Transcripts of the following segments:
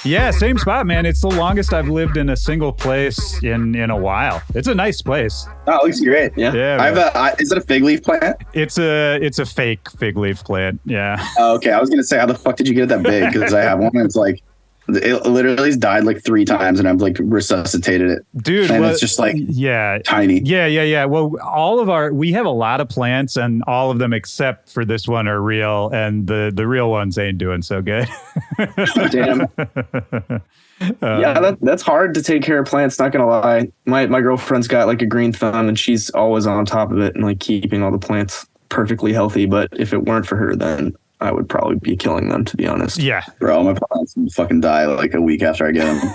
Yeah, same spot, man. It's the longest I've lived in a single place in a while. It's a nice place. Oh, it looks great. Yeah. Is it a fig leaf plant? It's a fake fig leaf plant. Yeah. Oh, okay. I was gonna say, how the fuck did you get it that big? Because I have one that's like, it literally died like 3 times, and I've like resuscitated it. Dude, and it's just like tiny. Yeah. Well, we have a lot of plants, and all of them except for this one are real, and the real ones ain't doing so good. Damn. Yeah, that's hard to take care of plants. Not gonna lie, my girlfriend's got like a green thumb, and she's always on top of it and like keeping all the plants perfectly healthy. But if it weren't for her, then I would probably be killing them, to be honest. Yeah. Bro, my plants would fucking die like a week after I get them.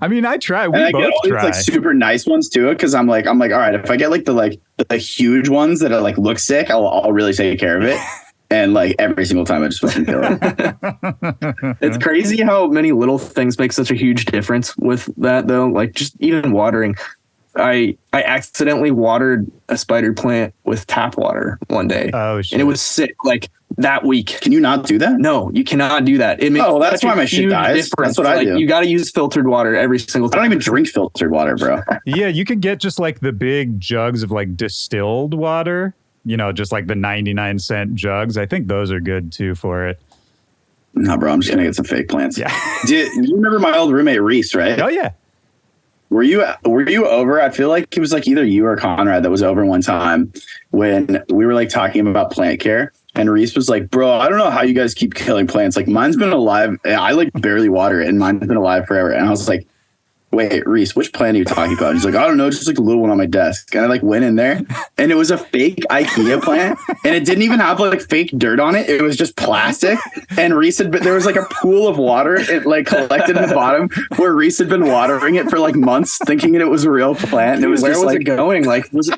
I mean, I try. We both try. Like super nice ones too, because I'm like, all right, if I get like the huge ones that are like look sick, I'll really take care of it. And like every single time I just fucking kill it. It's crazy how many little things make such a huge difference with that though. Like just even watering. I accidentally watered a spider plant with tap water one day. Oh shit. And it was sick like that week. Can you not do that? No, you cannot do that. It makes that's why my shit dies. That's what I do. You got to use filtered water every single time. I don't even drink filtered water, bro. Yeah, you could get just like the big jugs of like distilled water, just like the 99-cent jugs. I think those are good too for it. No, bro, I'm just going to get some fake plants. Yeah. Do you remember my old roommate, Reese, right? Oh, yeah. Were you over? I feel like it was like either you or Conrad that was over one time when we were like talking about plant care. And Reese was like, bro, I don't know how you guys keep killing plants. Like mine's been alive. I like barely water it and mine's been alive forever. And I was like, wait, Reese, which plant are you talking about? He's like, I don't know, just like the little one on my desk. And I like went in there and it was a fake IKEA plant and it didn't even have like fake dirt on it. It was just plastic. And Reese there was like a pool of water it like collected in the bottom where Reese had been watering it for like months thinking it was a real plant. And it was where just was like it going? Like was it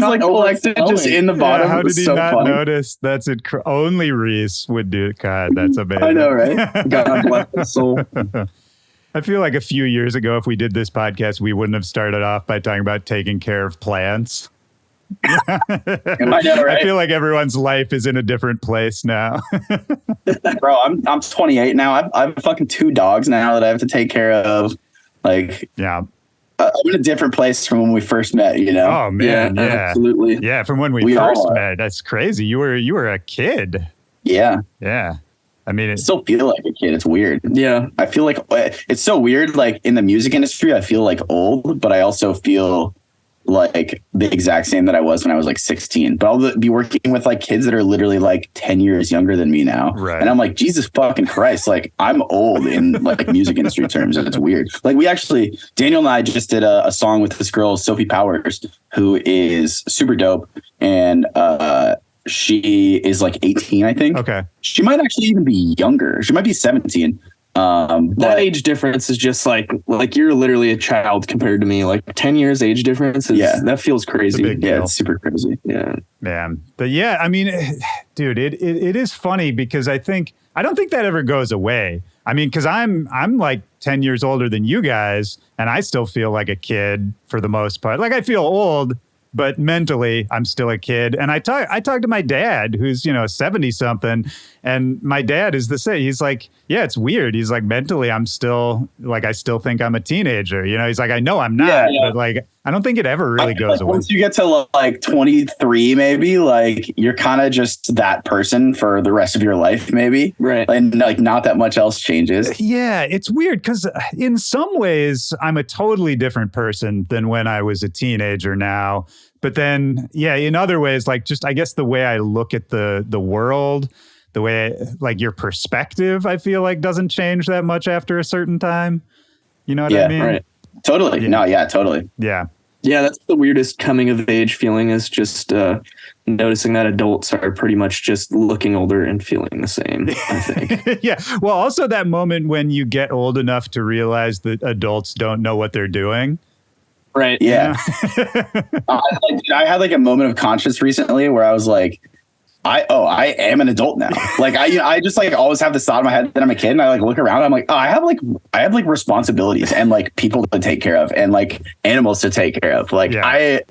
like collected just in the bottom. How did he not funny. notice? That's it. Only Reese would do it. God, that's amazing. I know, right? God bless his soul. I feel like a few years ago, if we did this podcast, we wouldn't have started off by talking about taking care of plants. I know, right? I feel like everyone's life is in a different place now. Bro, I'm 28 now. I've fucking 2 dogs now that I have to take care of. Like, yeah. I'm in a different place from when we first met, Oh man, yeah. Absolutely. Yeah, from when we first met. That's crazy. You were a kid. Yeah. Yeah. I mean, I still feel like a kid. It's weird. Yeah. I feel like it's so weird. Like in the music industry, I feel like old, but I also feel like the exact same that I was when I was like 16. But I'll be working with like kids that are literally like 10 years younger than me now. Right. And I'm like, Jesus fucking Christ. Like I'm old in like music industry terms. And it's weird. Like Daniel and I just did a song with this girl, Sophie Powers, who is super dope. And, she is like 18, I think. Okay. She might actually even be younger. She might be 17. That age difference is just like you're literally a child compared to me. Like 10 years age difference that feels crazy. Yeah, it's super crazy. Yeah. Man. But yeah, I mean, dude, it is funny because I don't think that ever goes away. I mean, because I'm like 10 years older than you guys, and I still feel like a kid for the most part. Like I feel old, but mentally, I'm still a kid. And I talk to my dad, who's, 70 something. And my dad is the same. He's like, yeah, it's weird. He's like, mentally, I'm still like, I still think I'm a teenager. He's like, I know I'm not, but like, I don't think it ever really goes away. Once you get to like 23, maybe like you're kind of just that person for the rest of your life, maybe. Right. And like not that much else changes. Yeah, it's weird because in some ways I'm a totally different person than when I was a teenager now. But then, yeah, in other ways, like just I guess the way I look at the world, the way like your perspective, I feel like doesn't change that much after a certain time. You know what I mean? Right. Totally. Yeah. No, yeah, totally. Yeah. Yeah, that's the weirdest coming of age feeling is just noticing that adults are pretty much just looking older and feeling the same, I think. Yeah. Well, also that moment when you get old enough to realize that adults don't know what they're doing. Right. Yeah. I had like a moment of conscience recently where I was like, I am an adult now. Like I just like always have this thought in my head that I'm a kid, and I like look around, and I'm like, oh, I have like responsibilities and like people to take care of and like animals to take care of. Like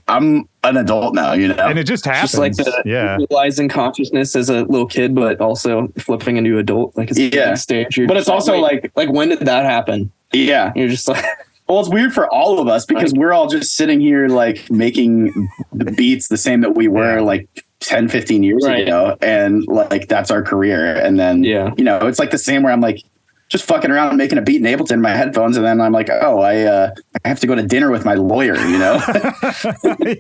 I'm an adult now, you know. And it just happens. Just like the realizing consciousness as a little kid, but also flipping into adult. Like it's a stage. But it's also like when did that happen? Yeah, you're just like. Well, it's weird for all of us because we're all just sitting here like making the beats the same that we were like 10, 15 years ago. And like, that's our career. And then, you know, it's like the same where I'm like just fucking around and making a beat in Ableton in my headphones. And then I'm like, oh, I have to go to dinner with my lawyer, you know?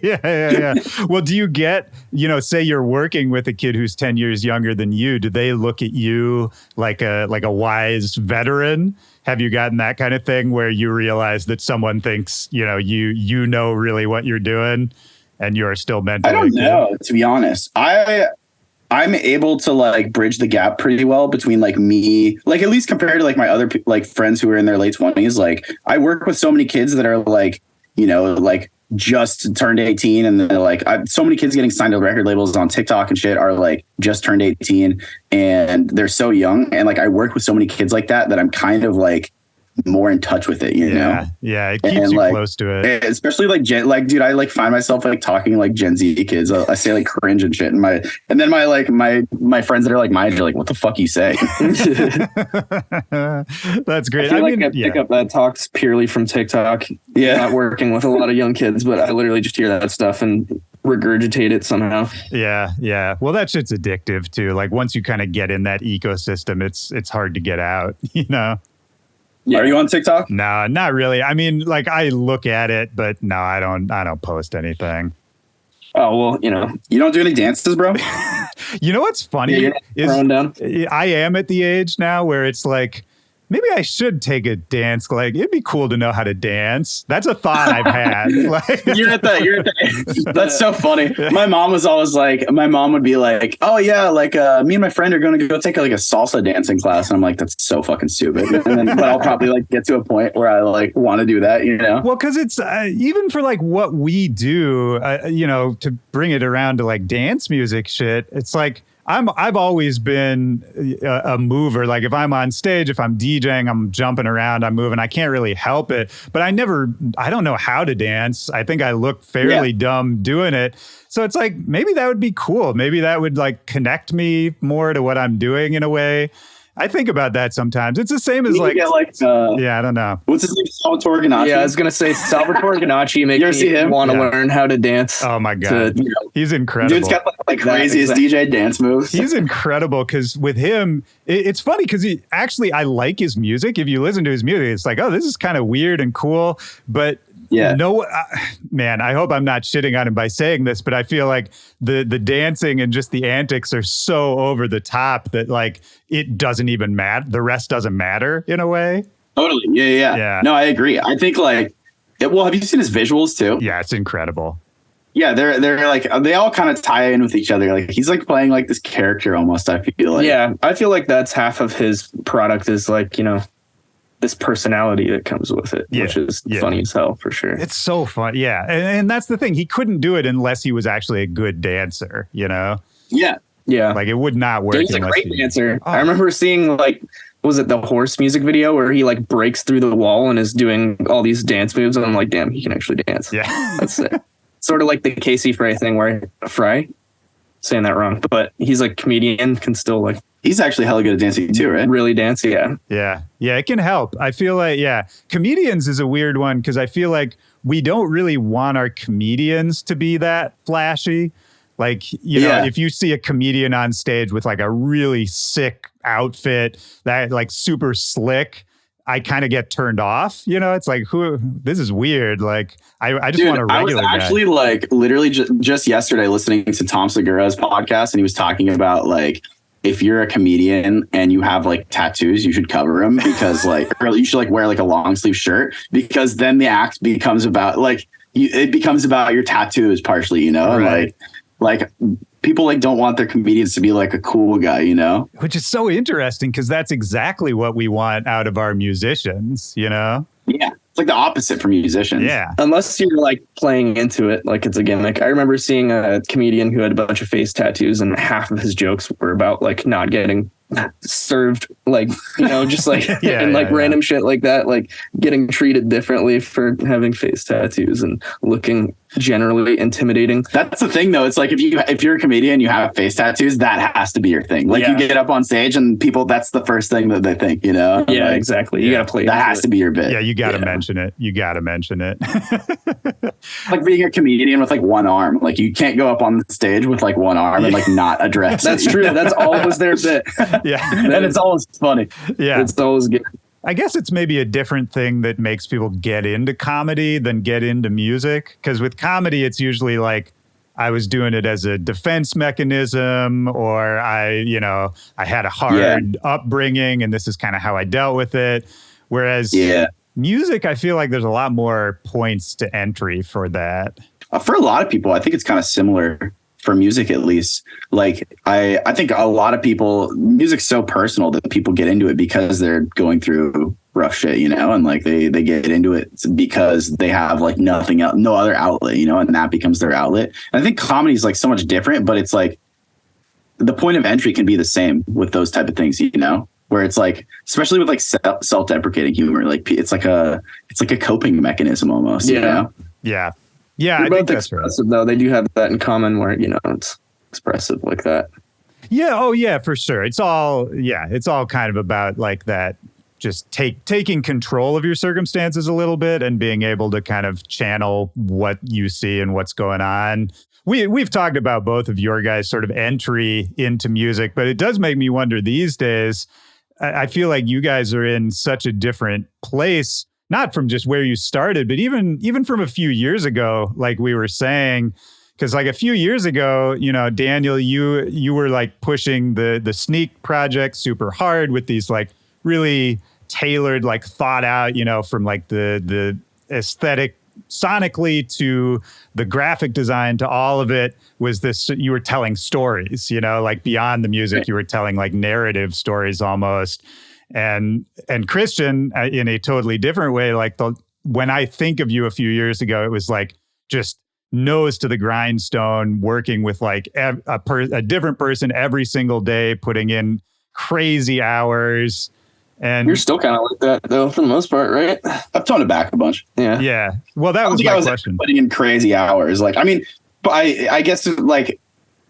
Yeah. Well, do you get, you know, say you're working with a kid who's 10 years younger than you, do they look at you like a wise veteran? Have you gotten that kind of thing where you realize that someone thinks, you know, you know really what you're doing and you're still mentally? I don't know, to be honest. I'm able to like bridge the gap pretty well between like me, like at least compared to like my other like friends who are in their late 20s. Like I work with so many kids that are like, you know, like just turned 18, and they're like, so many kids getting signed to record labels on TikTok and shit are like just turned 18 and they're so young. And like I work with so many kids like that I'm kind of like more in touch with it, you know? Yeah, it keeps you like, close to it. Especially like dude, I like find myself like talking like Gen Z kids. I say like cringe and shit, and then my friends that are like my age are like, what the fuck you say? That's great. I mean, I pick up that talks purely from TikTok. Yeah, not working with a lot of young kids, but I literally just hear that stuff and regurgitate it somehow. Yeah. Well, that shit's addictive too. Like once you kind of get in that ecosystem, it's hard to get out, you know? Yeah. Are you on TikTok? No, not really. I mean, like I look at it, but no, I don't post anything. Oh, well, you know, you don't do any dances, bro? You know what's funny is I am at the age now where it's like, maybe I should take a dance. Like, it'd be cool to know how to dance. That's a thought I've had. Like, you're at the that's so funny. My mom was always like, my mom would be like, oh yeah, like me and my friend are going to go take like a salsa dancing class. And I'm like, that's so fucking stupid. But I'll probably like get to a point where I like want to do that, you know? Well, because it's even for like what we do, you know, to bring it around to like dance music shit, it's like, I've always been a mover. Like if I'm on stage, if I'm DJing, I'm jumping around, I'm moving. I can't really help it. But I don't know how to dance. I think I look fairly dumb doing it. So it's like, maybe that would be cool. Maybe that would like connect me more to what I'm doing in a way. I think about that sometimes. It's the same as like, I don't know. What's his name? Salvatore Ganacci. Yeah, I was going to say Salvatore Ganacci makes me want to learn how to dance. Oh my God. He's incredible. Dude's got like craziest DJ dance moves. He's incredible because with him, it's funny because I like his music. If you listen to his music, it's like, oh, this is kind of weird and cool. But man, I hope I'm not shitting on him by saying this, but I feel like the dancing and just the antics are so over the top that like it doesn't even matter. The rest doesn't matter in a way. Totally. Yeah. No, I agree. I think like, well, have you seen his visuals too? Yeah, it's incredible. Yeah, they're like, they all kind of tie in with each other. Like he's like playing like this character almost, I feel like. Yeah, I feel like that's half of his product is like, you know, this personality that comes with it, which is funny as hell for sure. It's so fun. Yeah. And that's the thing. He couldn't do it unless he was actually a good dancer, you know? Yeah. Like it would not work. He's a great dancer. I remember seeing like, was it the horse music video where he like breaks through the wall and is doing all these dance moves? And I'm like, damn, he can actually dance. Yeah. That's it. Sort of like the Casey Frey thing where saying that wrong, but he's like comedian, can still like, he's actually hella good at dancing too, right? Really dance, yeah. Yeah, it can help. I feel like, comedians is a weird one because I feel like we don't really want our comedians to be that flashy. Like, you know, if you see a comedian on stage with like a really sick outfit that like super slick, I kind of get turned off. You know, it's like, this is weird. Like, I just want a regular guy. I was actually like literally just yesterday listening to Tom Segura's podcast, and he was talking about like, if you're a comedian and you have like tattoos, you should cover them because like, or you should like wear like a long sleeve shirt because then the act becomes about like, it becomes about your tattoos partially, you know, right. like people like don't want their comedians to be like a cool guy, you know, which is so interesting because that's exactly what we want out of our musicians, you know? It's like the opposite for musicians. Yeah. Unless you're like playing into it, like it's a gimmick. I remember seeing a comedian who had a bunch of face tattoos, and half of his jokes were about like not getting served, like, you know, just like random shit like that, like getting treated differently for having face tattoos and looking generally intimidating. That's the thing though. It's like if you're a comedian, you have face tattoos, that has to be your thing. Like you get up on stage and people, that's the first thing that they think, you know? Yeah, like, exactly. You gotta play that has to be your bit. Yeah, you gotta mention it. You gotta mention it. Like being a comedian with like one arm. Like you can't go up on the stage with like one arm and like not address That's true. That's always their bit. Yeah. And it's always funny. Yeah. It's always good. I guess it's maybe a different thing that makes people get into comedy than get into music. Because with comedy, it's usually like I was doing it as a defense mechanism, or I had a hard upbringing and this is kind of how I dealt with it. Whereas music, I feel like there's a lot more points to entry for that. For a lot of people, I think it's kind of similar. For music, at least, like I think a lot of people, music's so personal that people get into it because they're going through rough shit, you know, and like they get into it because they have like nothing else, no other outlet, you know, and that becomes their outlet. And I think comedy is like so much different, but it's like the point of entry can be the same with those type of things, you know, where it's like, especially with like self-deprecating humor, like it's like a coping mechanism almost, you know? Yeah. Yeah, They're I both think that's expressive, though. They do have that in common where, you know, it's expressive like that. Yeah. Oh, yeah, for sure. It's all kind of about like that, just taking control of your circumstances a little bit and being able to kind of channel what you see and what's going on. We've talked about both of your guys' sort of entry into music, but it does make me wonder these days. I feel like you guys are in such a different place. Not from just where you started, but even from a few years ago, like we were saying, because like a few years ago, you know, Daniel, you were like pushing the Sneek project super hard with these like really tailored, like thought out, you know, from like the aesthetic sonically to the graphic design to all of it was this, you were telling stories, you know, like beyond the music, you were telling like narrative stories almost. And Christian, in a totally different way, like when I think of you a few years ago, it was like just nose to the grindstone, working with like a different person every single day, putting in crazy hours. And you're still kind of like that though, for the most part, right? I've toned it back a bunch. Yeah. Yeah. Well, that was my question. Putting in crazy hours, like I mean, but I guess like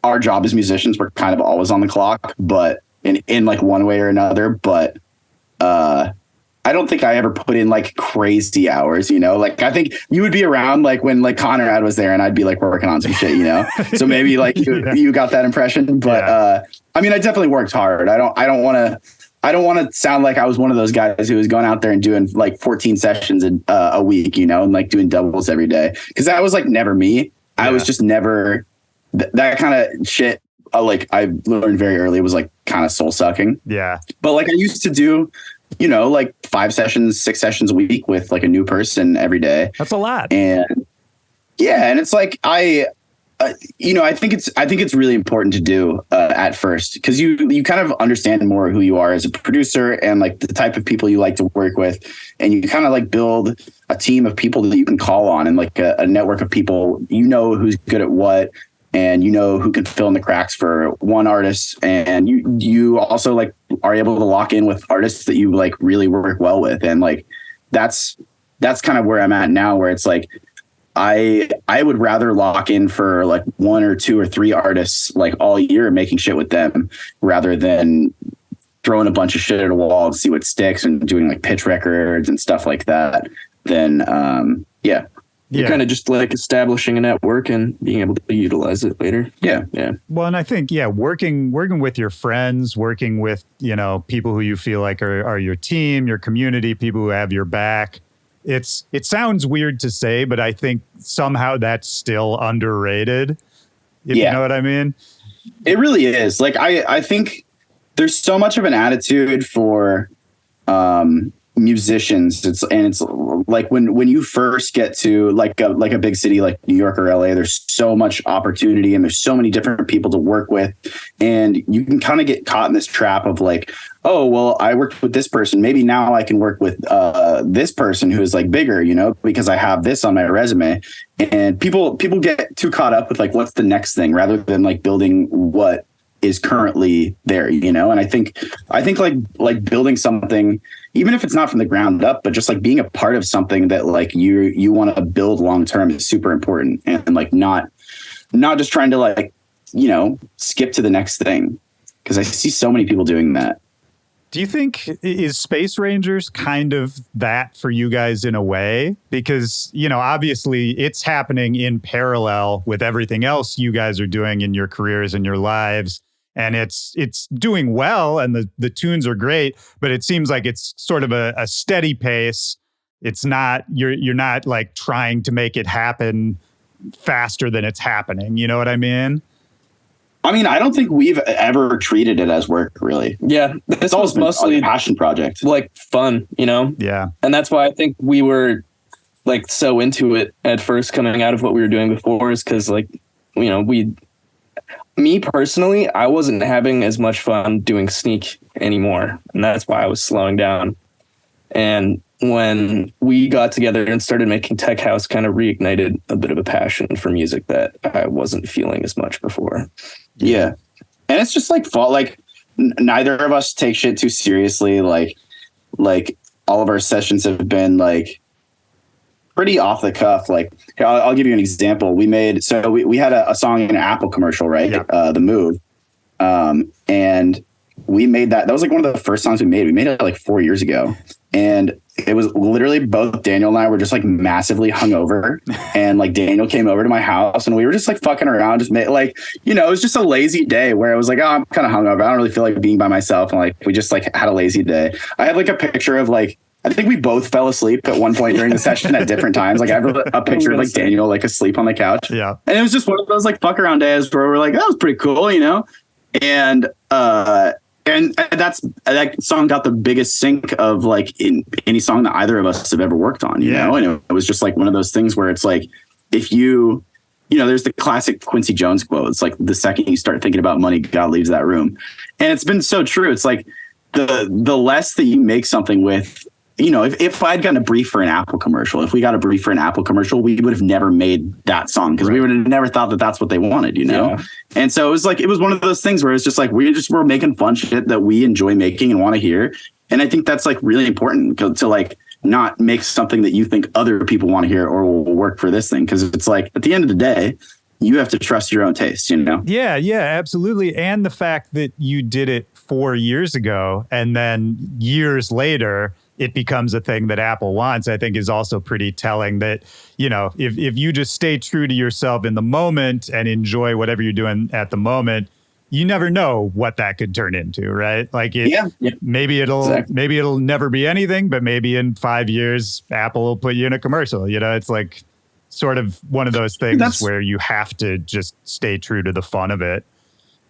our job as musicians, we're kind of always on the clock, but in like one way or another, but. I don't think I ever put in like crazy hours, you know, like I think you would be around like when like Conrad was there and I'd be like working on some shit, you know, so maybe like you got that impression, but I mean, I definitely worked hard. I don't want to sound like I was one of those guys who was going out there and doing like 14 sessions a week, you know, and like doing doubles every day. Cause that was like never me. I was just never that kind of shit. Like I learned very early, it was like kind of soul sucking. Yeah. But like I used to do, you know, like 5 sessions, 6 sessions a week with like a new person every day. That's a lot. And and it's like I think it's really important to do at first because you kind of understand more who you are as a producer and like the type of people you like to work with, and you kind of like build a team of people that you can call on and like a network of people, you know, who's good at what. And you know who can fill in the cracks for one artist, and you also like are able to lock in with artists that you like really work well with, and like that's kind of where I'm at now, where it's like I would rather lock in for like 1 or 2 or 3 artists like all year making shit with them rather than throwing a bunch of shit at a wall to see what sticks and doing like pitch records and stuff like that. Then You're kind of just like establishing a network and being able to utilize it later. Yeah. Well, and I think, working with your friends, working with, you know, people who you feel like are your team, your community, people who have your back. It sounds weird to say, but I think somehow that's still underrated. If you know what I mean? It really is. Like, I think there's so much of an attitude for, musicians. It's like when you first get to like a big city like New York or LA, there's so much opportunity and there's so many different people to work with, and you can kind of get caught in this trap of like, oh well, I worked with this person, maybe now I can work with this person who is like bigger, you know, because I have this on my resume. And people get too caught up with like what's the next thing rather than like building what is currently there, you know. And I think like building something, even if it's not from the ground up, but just like being a part of something that like you want to build long term is super important, and like not just trying to like, you know, skip to the next thing, because I see so many people doing that. Do you think is Space Rangers kind of that for you guys in a way? Because, you know, obviously it's happening in parallel with everything else you guys are doing in your careers and your lives. And it's doing well, and the tunes are great, but it seems like it's sort of a steady pace. It's not, you're not like trying to make it happen faster than it's happening. You know what I mean? I mean, I don't think we've ever treated it as work, really. Yeah, this was mostly a passion project, like fun, you know? Yeah. And that's why I think we were like so into it at first, coming out of what we were doing before, is because like, you know, me personally, I wasn't having as much fun doing Sneek anymore. And that's why I was slowing down. And when we got together and started making Tech House, kind of reignited a bit of a passion for music that I wasn't feeling as much before. Yeah. And it's just like fault. Like neither of us take shit too seriously. Like all of our sessions have been like pretty off the cuff. Like I'll give you an example. We had a song in an Apple commercial, right? Yeah. The Move. And we made that was like one of the first songs we made. We made it like 4 years ago. And it was literally both Daniel and I were just like massively hungover, and like Daniel came over to my house and we were just like fucking around, just made like, you know, it was just a lazy day where I was like, oh, I'm kind of hungover. I don't really feel like being by myself. And like, we just like had a lazy day. I have like a picture of like, I think we both fell asleep at one point during the session at different times. Like I have a picture of like Daniel like asleep on the couch. Yeah. And it was just one of those like fuck around days where we're like, that was pretty cool, you know? And that song got the biggest sync of like in any song that either of us have ever worked on, you know? And it was just like one of those things where it's like, if you know, there's the classic Quincy Jones quote. It's like the second you start thinking about money, God leaves that room. And it's been so true. It's like the less that you make something with, you know, if I'd gotten a brief for an Apple commercial, if we got a brief for an Apple commercial, we would have never made that song because we would have never thought that that's what they wanted, you know? Yeah. And so it was one of those things where it's just like, we're making fun shit that we enjoy making and want to hear. And I think that's like really important to like not make something that you think other people want to hear or will work for this thing. Cause it's like, at the end of the day, you have to trust your own taste, you know? Yeah, absolutely. And the fact that you did it 4 years ago and then years later, it becomes a thing that Apple wants, I think is also pretty telling that, you know, if you just stay true to yourself in the moment and enjoy whatever you're doing at the moment, you never know what that could turn into, right? Like maybe it'll never be anything, but maybe in 5 years, Apple will put you in a commercial. You know, it's like sort of one of those things where you have to just stay true to the fun of it.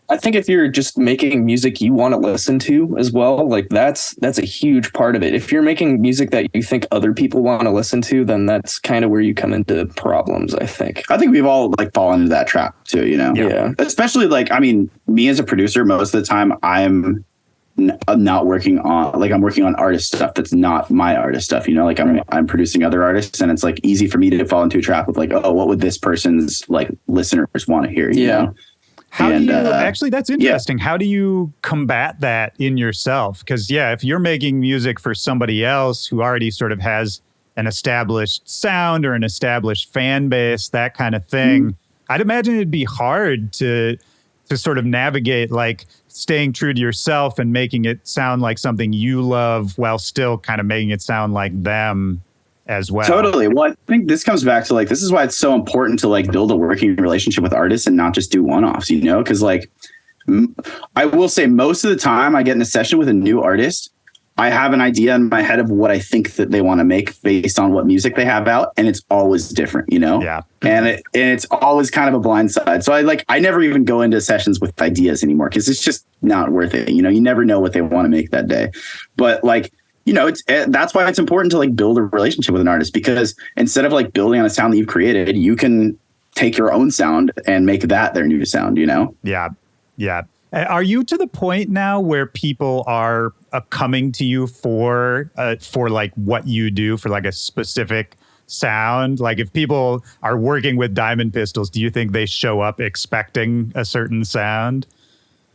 I think if you're just making music you want to listen to as well, like that's a huge part of it. If you're making music that you think other people want to listen to, then that's kind of where you come into problems, I think. I think we've all like fallen into that trap too, you know? Yeah. Especially like, I mean, me as a producer, most of the time I'm not working on, like I'm working on artist stuff that's not my artist stuff, you know? Like I'm producing other artists, and it's like easy for me to fall into a trap of like, oh, what would this person's like listeners want to hear, you know? How do you actually, that's interesting. Yeah. How do you combat that in yourself? Because, if you're making music for somebody else who already sort of has an established sound or an established fan base, that kind of thing, I'd imagine it'd be hard to sort of navigate, like staying true to yourself and making it sound like something you love while still kind of making it sound like them as well. Totally. Well, I think this comes back to like, this is why it's so important to like build a working relationship with artists and not just do one-offs, you know? Because like, I will say most of the time I get in a session with a new artist, I have an idea in my head of what I think that they want to make based on what music they have out. And it's always different, you know? Yeah. And it's always kind of a blind side. So I never even go into sessions with ideas anymore because it's just not worth it. You know, you never know what they want to make that day. But like, that's why it's important to like build a relationship with an artist, because instead of like building on a sound that you've created, you can take your own sound and make that their new sound, Yeah. Are you to the point now where people are coming to you for like what you do, for like a specific sound? Like if people are working with Diamond Pistols, do you think they show up expecting a certain sound?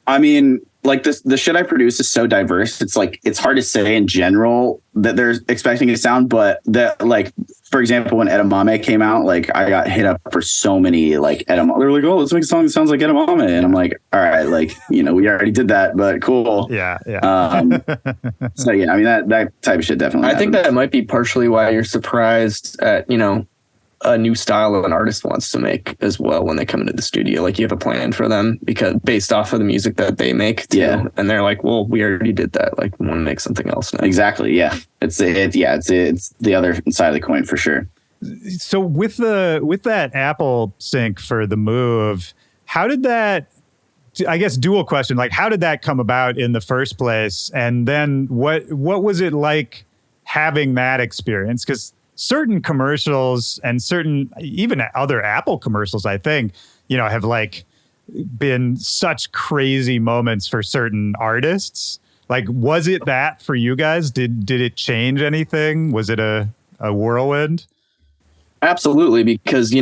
I mean, like the shit I produce is so diverse. It's like, it's hard to say in general that they're expecting a sound, but that, like, for example, when Edamame came out, like I got hit up for so many like Edamame. They're like, oh, let's make a song that sounds like Edamame. And I'm like, all right, like, we already did that, but cool. Yeah. So yeah, I mean, that type of shit definitely I think that might be partially why you're surprised at, a new style an artist wants to make as well when they come into the studio. Like you have a plan for them because based off of the music that they make too. Yeah. And they're like, well, we already did that. Like we want to make something else now. Exactly. Yeah. It's the other side of the coin for sure. So with that Apple sync for the Move, how did that, I guess, dual question, like how did that come about in the first place? And then what was it like having that experience? Because certain commercials and certain even other Apple commercials, I think, have like been such crazy moments for certain artists. Like, was it that for you guys? Did it change anything? Was it a whirlwind? Absolutely, because,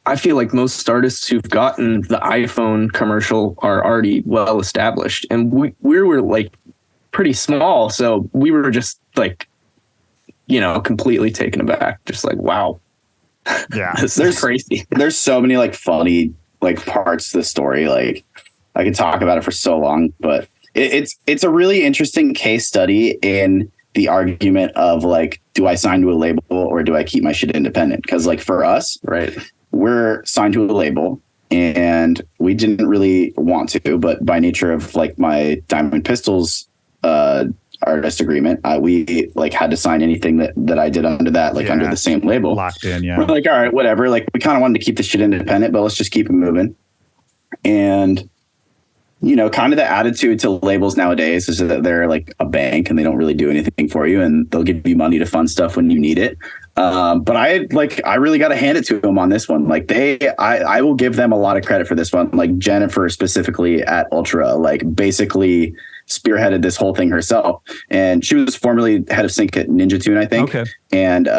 I feel like most artists who've gotten the iPhone commercial are already well established. And we were like pretty small. So we were just like, completely taken aback. Just like, wow. Yeah. This is crazy. There's so many like funny like parts to the story. Like I could talk about it for so long, but it's a really interesting case study in the argument of like, do I sign to a label or do I keep my shit independent? Because like for us, right, we're signed to a label and we didn't really want to, but by nature of like my Diamond Pistols artist agreement, we like had to sign anything that I did under that, like under the same label. Locked in, yeah. We're like, all right, whatever. Like we kind of wanted to keep the shit independent, but let's just keep it moving. And kind of the attitude to labels nowadays is that they're like a bank and they don't really do anything for you, and they'll give you money to fund stuff when you need it. But I really got to hand it to them on this one. Like I will give them a lot of credit for this one. Like Jennifer specifically at Ultra, like basically spearheaded this whole thing herself, and she was formerly head of sync at Ninja Tune, I think. Okay. And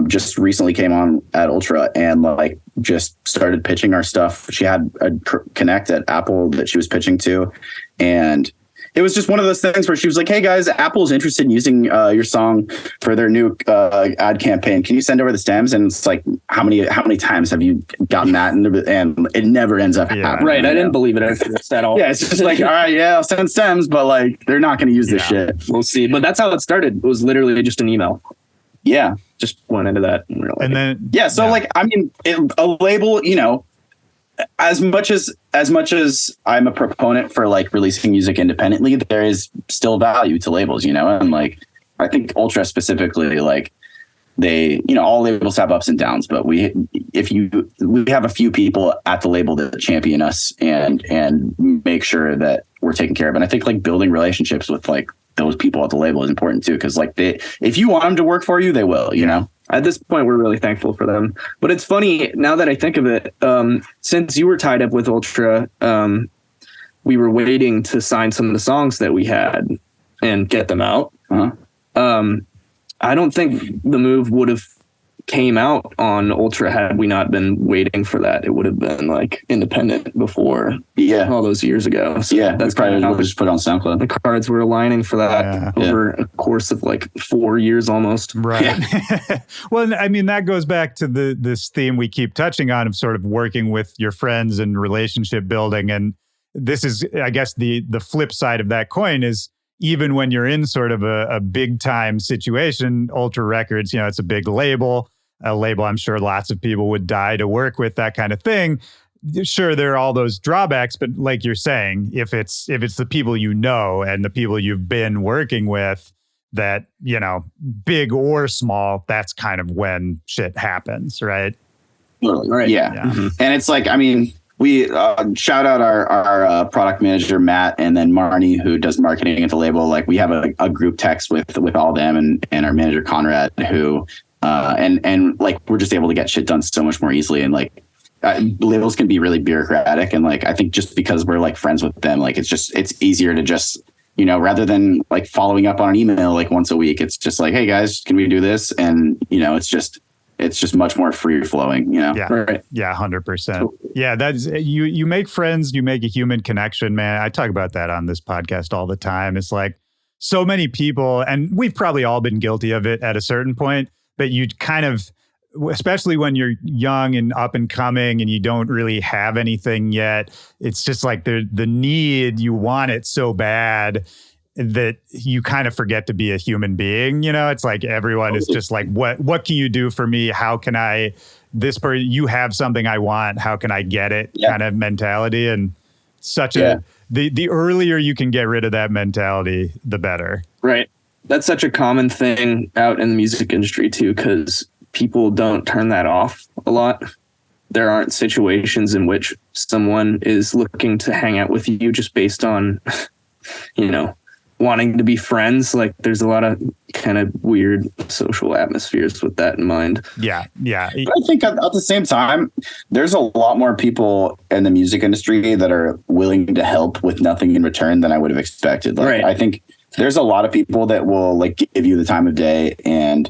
just recently came on at Ultra and like just started pitching our stuff. She had a connect at Apple that she was pitching to, and it was just one of those things where she was like, hey guys, Apple's interested in using your song for their new ad campaign. Can you send over the stems? And it's like, how many times have you gotten that? And it never ends up happening. Right. I didn't believe it at all. Yeah. It's just like, all right, yeah, I'll send stems, but like, they're not going to use this shit. We'll see. But that's how it started. It was literally just an email. Yeah. Just went into that. And, like, and then, yeah. So like, I mean, a label, as much as I'm a proponent for like releasing music independently, there is still value to labels, and like I think Ultra specifically, like they, all labels have ups and downs, but we have a few people at the label that champion us and make sure that we're taken care of. And I think like building relationships with like those people at the label is important too, because like if you want them to work for you, they will, At this point, we're really thankful for them. But it's funny, now that I think of it, since you were tied up with Ultra, we were waiting to sign some of the songs that we had and get them out. Uh-huh. I don't think the Move would have came out on Ultra had we not been waiting for that. It would have been like independent before all those years ago. So that's probably what we just put on SoundCloud. The cards were aligning for that over a course of like 4 years almost. Right. Yeah. Well, I mean, that goes back to this theme we keep touching on of sort of working with your friends and relationship building. And this is, I guess, the flip side of that coin is even when you're in sort of a big time situation, Ultra Records, it's a big label. A label I'm sure lots of people would die to work with, that kind of thing. Sure, there are all those drawbacks, but like you're saying, if it's the people and the people you've been working with that, big or small, that's kind of when shit happens, right? Right. Yeah. Mm-hmm. And it's like, I mean, we shout out our product manager Matt, and then Marnie, who does marketing at the label. Like we have a group text with all them and our manager Conrad, who and like we're just able to get shit done so much more easily. And like labels can be really bureaucratic, and like I think just because we're like friends with them, like it's easier to just, you know, rather than like following up on an email like once a week, it's just like, hey guys, can we do this? And you know, it's just much more free flowing, you know? Yeah. Right. Yeah. 100%. Yeah. That's you make friends, you make a human connection, man. I talk about that on this podcast all the time. It's like so many people, and we've probably all been guilty of it at a certain point, but you kind of, especially when you're young and up and coming and you don't really have anything yet, it's just like the need, you want it so bad that you kind of forget to be a human being. You know, it's like everyone is just like, what can you do for me? How can you have something I want, how can I get it? Kind of mentality. And the earlier you can get rid of that mentality, the better. Right. That's such a common thing out in the music industry too, because people don't turn that off a lot. There aren't situations in which someone is looking to hang out with you just based on, you know, wanting to be friends. Like there's a lot of kind of weird social atmospheres with that in mind. Yeah. Yeah. But I think at the same time, there's a lot more people in the music industry that are willing to help with nothing in return than I would have expected. Like, right. I think there's a lot of people that will like give you the time of day and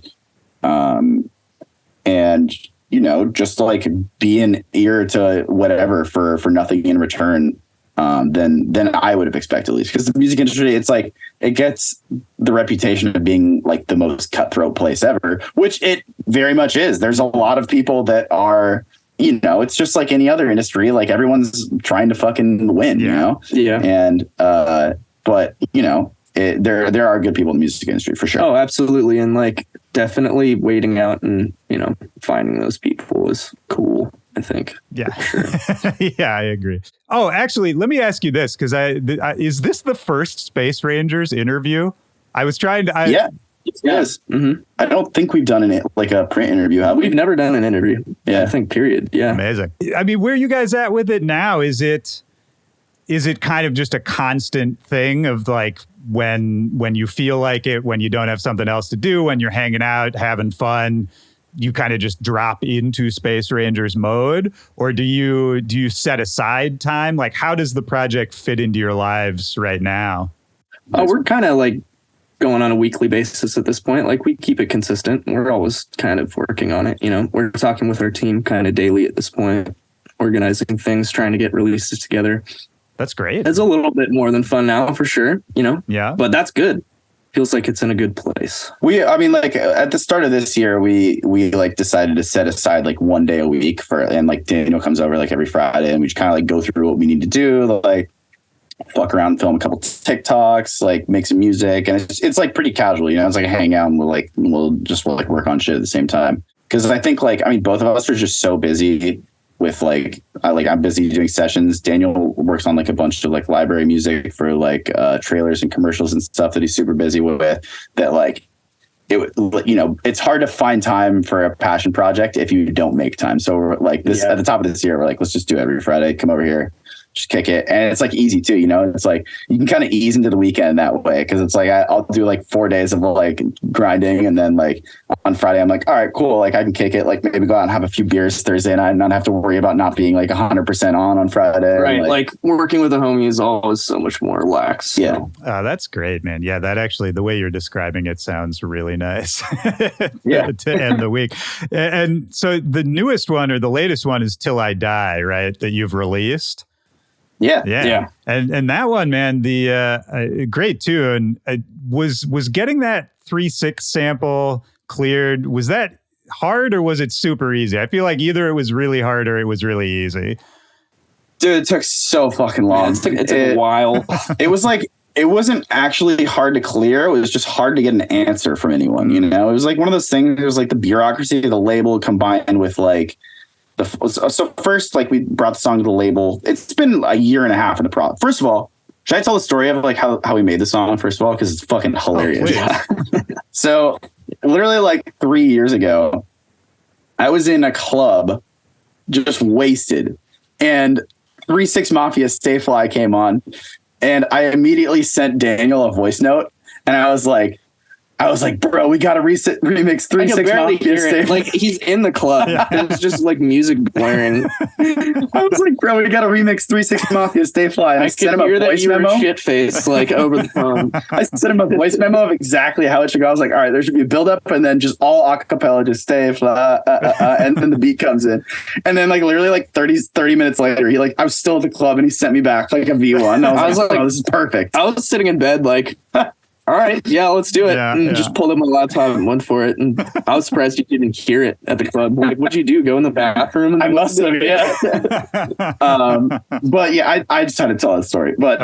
you know, just like be an ear to whatever for nothing in return. Than I would have expected, at least, because the music industry, it's like it gets the reputation of being like the most cutthroat place ever, which it very much is. There's a lot of people that are, you know, it's just like any other industry, like everyone's trying to fucking win, you know? Yeah. And but you know, there are good people in the music industry for sure. Oh, absolutely. And like definitely waiting out and, you know, finding those people is cool, I think. Yeah. Yeah, I agree. Oh, actually, let me ask you this, because is this the first Space Rangers interview? I was trying to... Yeah. Yes. Mm-hmm. I don't think we've done like a print interview, have we? We've never done an interview. Yeah. I think period. Yeah. Amazing. I mean, where are you guys at with it now? Is it kind of just a constant thing of like when you feel like it, when you don't have something else to do, when you're hanging out, having fun, you kind of just drop into Space Rangers mode? Or do you set aside time? Like, how does the project fit into your lives right now? We're kind of like going on a weekly basis at this point. Like we keep it consistent. We're always kind of working on it. You know, we're talking with our team kind of daily at this point, organizing things, trying to get releases together. That's great. It's a little bit more than fun now for sure, you know? Yeah. But that's good. Feels like it's in a good place. I mean, like at the start of this year, we like decided to set aside like one day a week and like Daniel comes over like every Friday and we just kind of like go through what we need to do, like fuck around, film a couple TikToks, like make some music. And it's like pretty casual, you know, it's like a hangout and we'll just work on shit at the same time. Cause I think like, I mean, both of us are just so busy with I'm busy doing sessions. Daniel works on like a bunch of like library music for like trailers and commercials and stuff that he's super busy with, that like it, you know, it's hard to find time for a passion project if you don't make time. So we're like this at the top of this year, we're like, let's just do it every Friday, come over here, just kick it. And it's like easy too, you know, it's like you can kind of ease into the weekend that way. Cause it's like, I'll do like 4 days of like grinding. And then like on Friday, I'm like, all right, cool. Like I can kick it, like maybe go out and have a few beers Thursday night and not have to worry about not being like 100% on Friday. Right. Like working with a homie is always so much more lax. So. Yeah. That's great, man. Yeah. That actually, the way you're describing it sounds really nice. Yeah. To end the week. And so the newest one or the latest one is Till I Die, right? That you've released. Yeah. And that one, man, the great too. And was getting that 3/6 sample cleared, was that hard or was it super easy? I feel like either it was really hard or it was really easy. Dude, it took so fucking long. It took a while. It was like, it wasn't actually hard to clear. It was just hard to get an answer from anyone, you know? It was like one of those things, it was like the bureaucracy of the label combined with like so first, like we brought the song to the label. It's been a year and a half in the process. First of all, should I tell the story of like how we made the song? First of all, because it's fucking hilarious. So literally like 3 years ago, I was in a club, just wasted, and 3-6 Mafia Stay Fly came on, and I immediately sent Daniel a voice note, and I was like, bro, we got to remix 3-6 Mafia Stay Fly. Like, he's in the club. It's just like music blaring. I was like, bro, we got to remix 3-6 Mafia Stay Fly. And I sent him a voice memo. Shit face, like, over the phone. I sent him a voice memo of exactly how it should go. I was like, all right, there should be a build up and then just all acapella, just Stay Fly, and then the beat comes in. And then like literally like 30 minutes later, I was still at the club and he sent me back like a V1. I was like, oh, this is perfect. I was sitting in bed like, all right, yeah, let's do it. Just pulled up my laptop and went for it. And I was surprised you didn't hear it at the club. Like, what'd you do? Go in the bathroom? I must have, yeah. But yeah, I just had to tell that story. But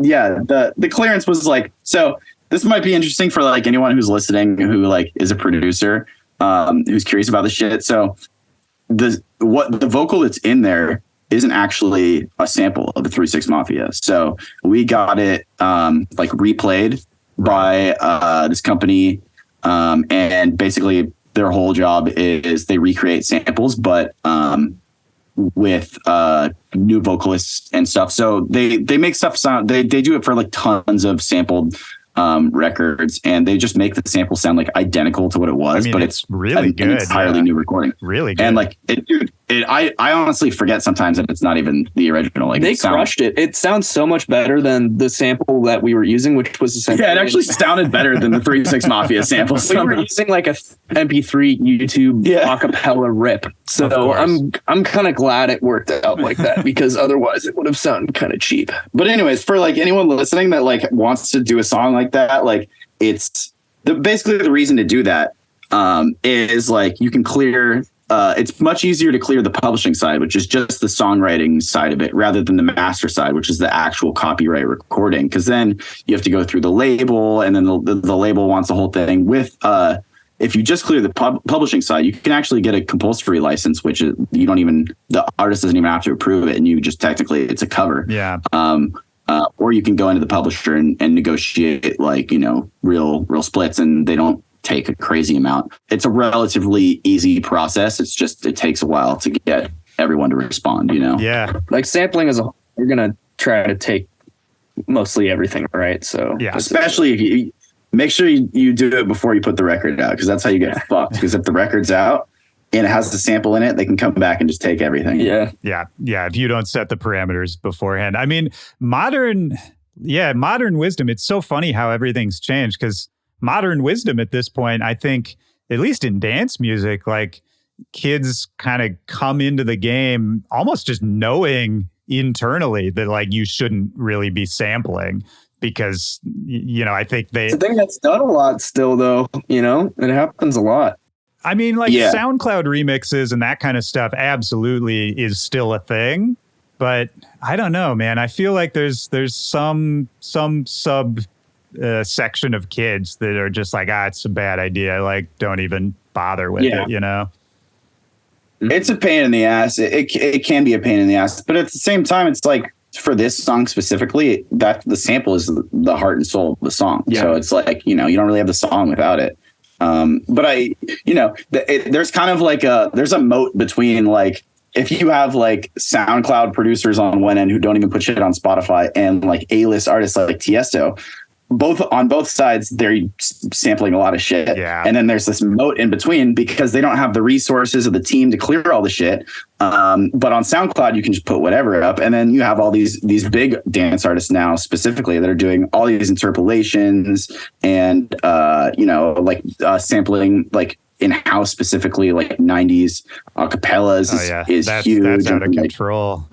yeah, the clearance was like, so this might be interesting for like anyone who's listening who like is a producer, who's curious about the shit. So the vocal that's in there isn't actually a sample of the 3-6 Mafia. So we got it like replayed by this company, and basically their whole job is they recreate samples, but with new vocalists and stuff. So they make stuff sound. They do it for like tons of sampled records, and they just make the sample sound like identical to what it was. I mean, but it's really good, an entirely new recording. Really good. And like I honestly forget sometimes that it's not even the original. Like they crushed it. It sounds so much better than the sample that we were using, which was essentially it actually sounded better than the 3-6 Mafia sample. We were using like a MP3 YouTube acapella rip. So I'm kind of glad it worked out like that, because otherwise it would have sounded kind of cheap. But anyways, for like anyone listening that like wants to do a song like that, like it's basically the reason to do that is like you can clear. It's much easier to clear the publishing side, which is just the songwriting side of it, rather than the master side, which is the actual copyright recording. Because then you have to go through the label, and then the label wants the whole thing. With if you just clear the publishing side, you can actually get a compulsory license, which is the artist doesn't even have to approve it, and you just technically it's a cover. Yeah. Or you can go into the publisher and negotiate like real splits, and they don't take a crazy amount. It's a relatively easy process. It's just it takes a while to get everyone to respond. Yeah. Like sampling as a whole, you're gonna try to take mostly everything, right? So yeah, especially if you make sure you do it before you put the record out, because that's how you get fucked. Because if the record's out and it has the sample in it, they can come back and just take everything. Yeah. If you don't set the parameters beforehand. I mean, modern wisdom. It's so funny how everything's changed, because modern wisdom at this point, I think, at least in dance music, like kids kind of come into the game almost just knowing internally that like you shouldn't really be sampling, because I think it's a thing that's done a lot still, though. It happens a lot. I mean, like SoundCloud remixes and that kind of stuff absolutely is still a thing, but I don't know, man. I feel like there's some sub section of kids that are just like, it's a bad idea. Like, don't even bother with it, It's a pain in the ass. It can be a pain in the ass, but at the same time, it's like for this song specifically, that the sample is the heart and soul of the song. Yeah. So it's like, you don't really have the song without it. But there's kind of like there's a moat between like, if you have like SoundCloud producers on one end who don't even put shit on Spotify, and like A-list artists like Tiesto, on both sides, they're sampling a lot of shit. Yeah. And then there's this moat in between, because they don't have the resources of the team to clear all the shit. But on SoundCloud, you can just put whatever up. And then you have all these big dance artists now specifically that are doing all these interpolations and, sampling like in-house, specifically like 90s acapellas is huge. That's out of control.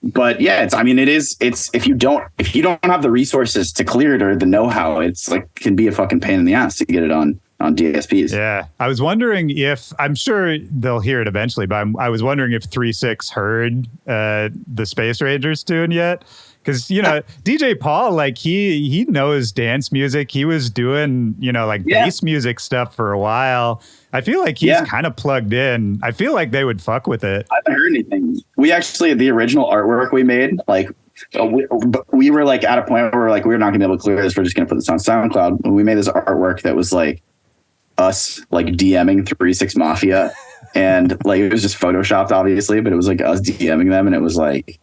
But yeah, it's if you don't have the resources to clear it or the know-how, it's like can be a fucking pain in the ass to get it on DSPs. Yeah. I was wondering if, I'm sure they'll hear it eventually, but I was wondering if 3-6 heard the Space Rangers tune yet. Because, DJ Paul, like he knows dance music. He was doing, bass music stuff for a while. I feel like he's kind of plugged in. I feel like they would fuck with it. I haven't heard anything. We actually, the original artwork we made, like we were like at a point where we're not gonna be able to clear this. We're just gonna put this on SoundCloud. When we made this artwork that was like us like DMing 3-6 Mafia And like it was just photoshopped, obviously, but it was like us DMing them, and it was like,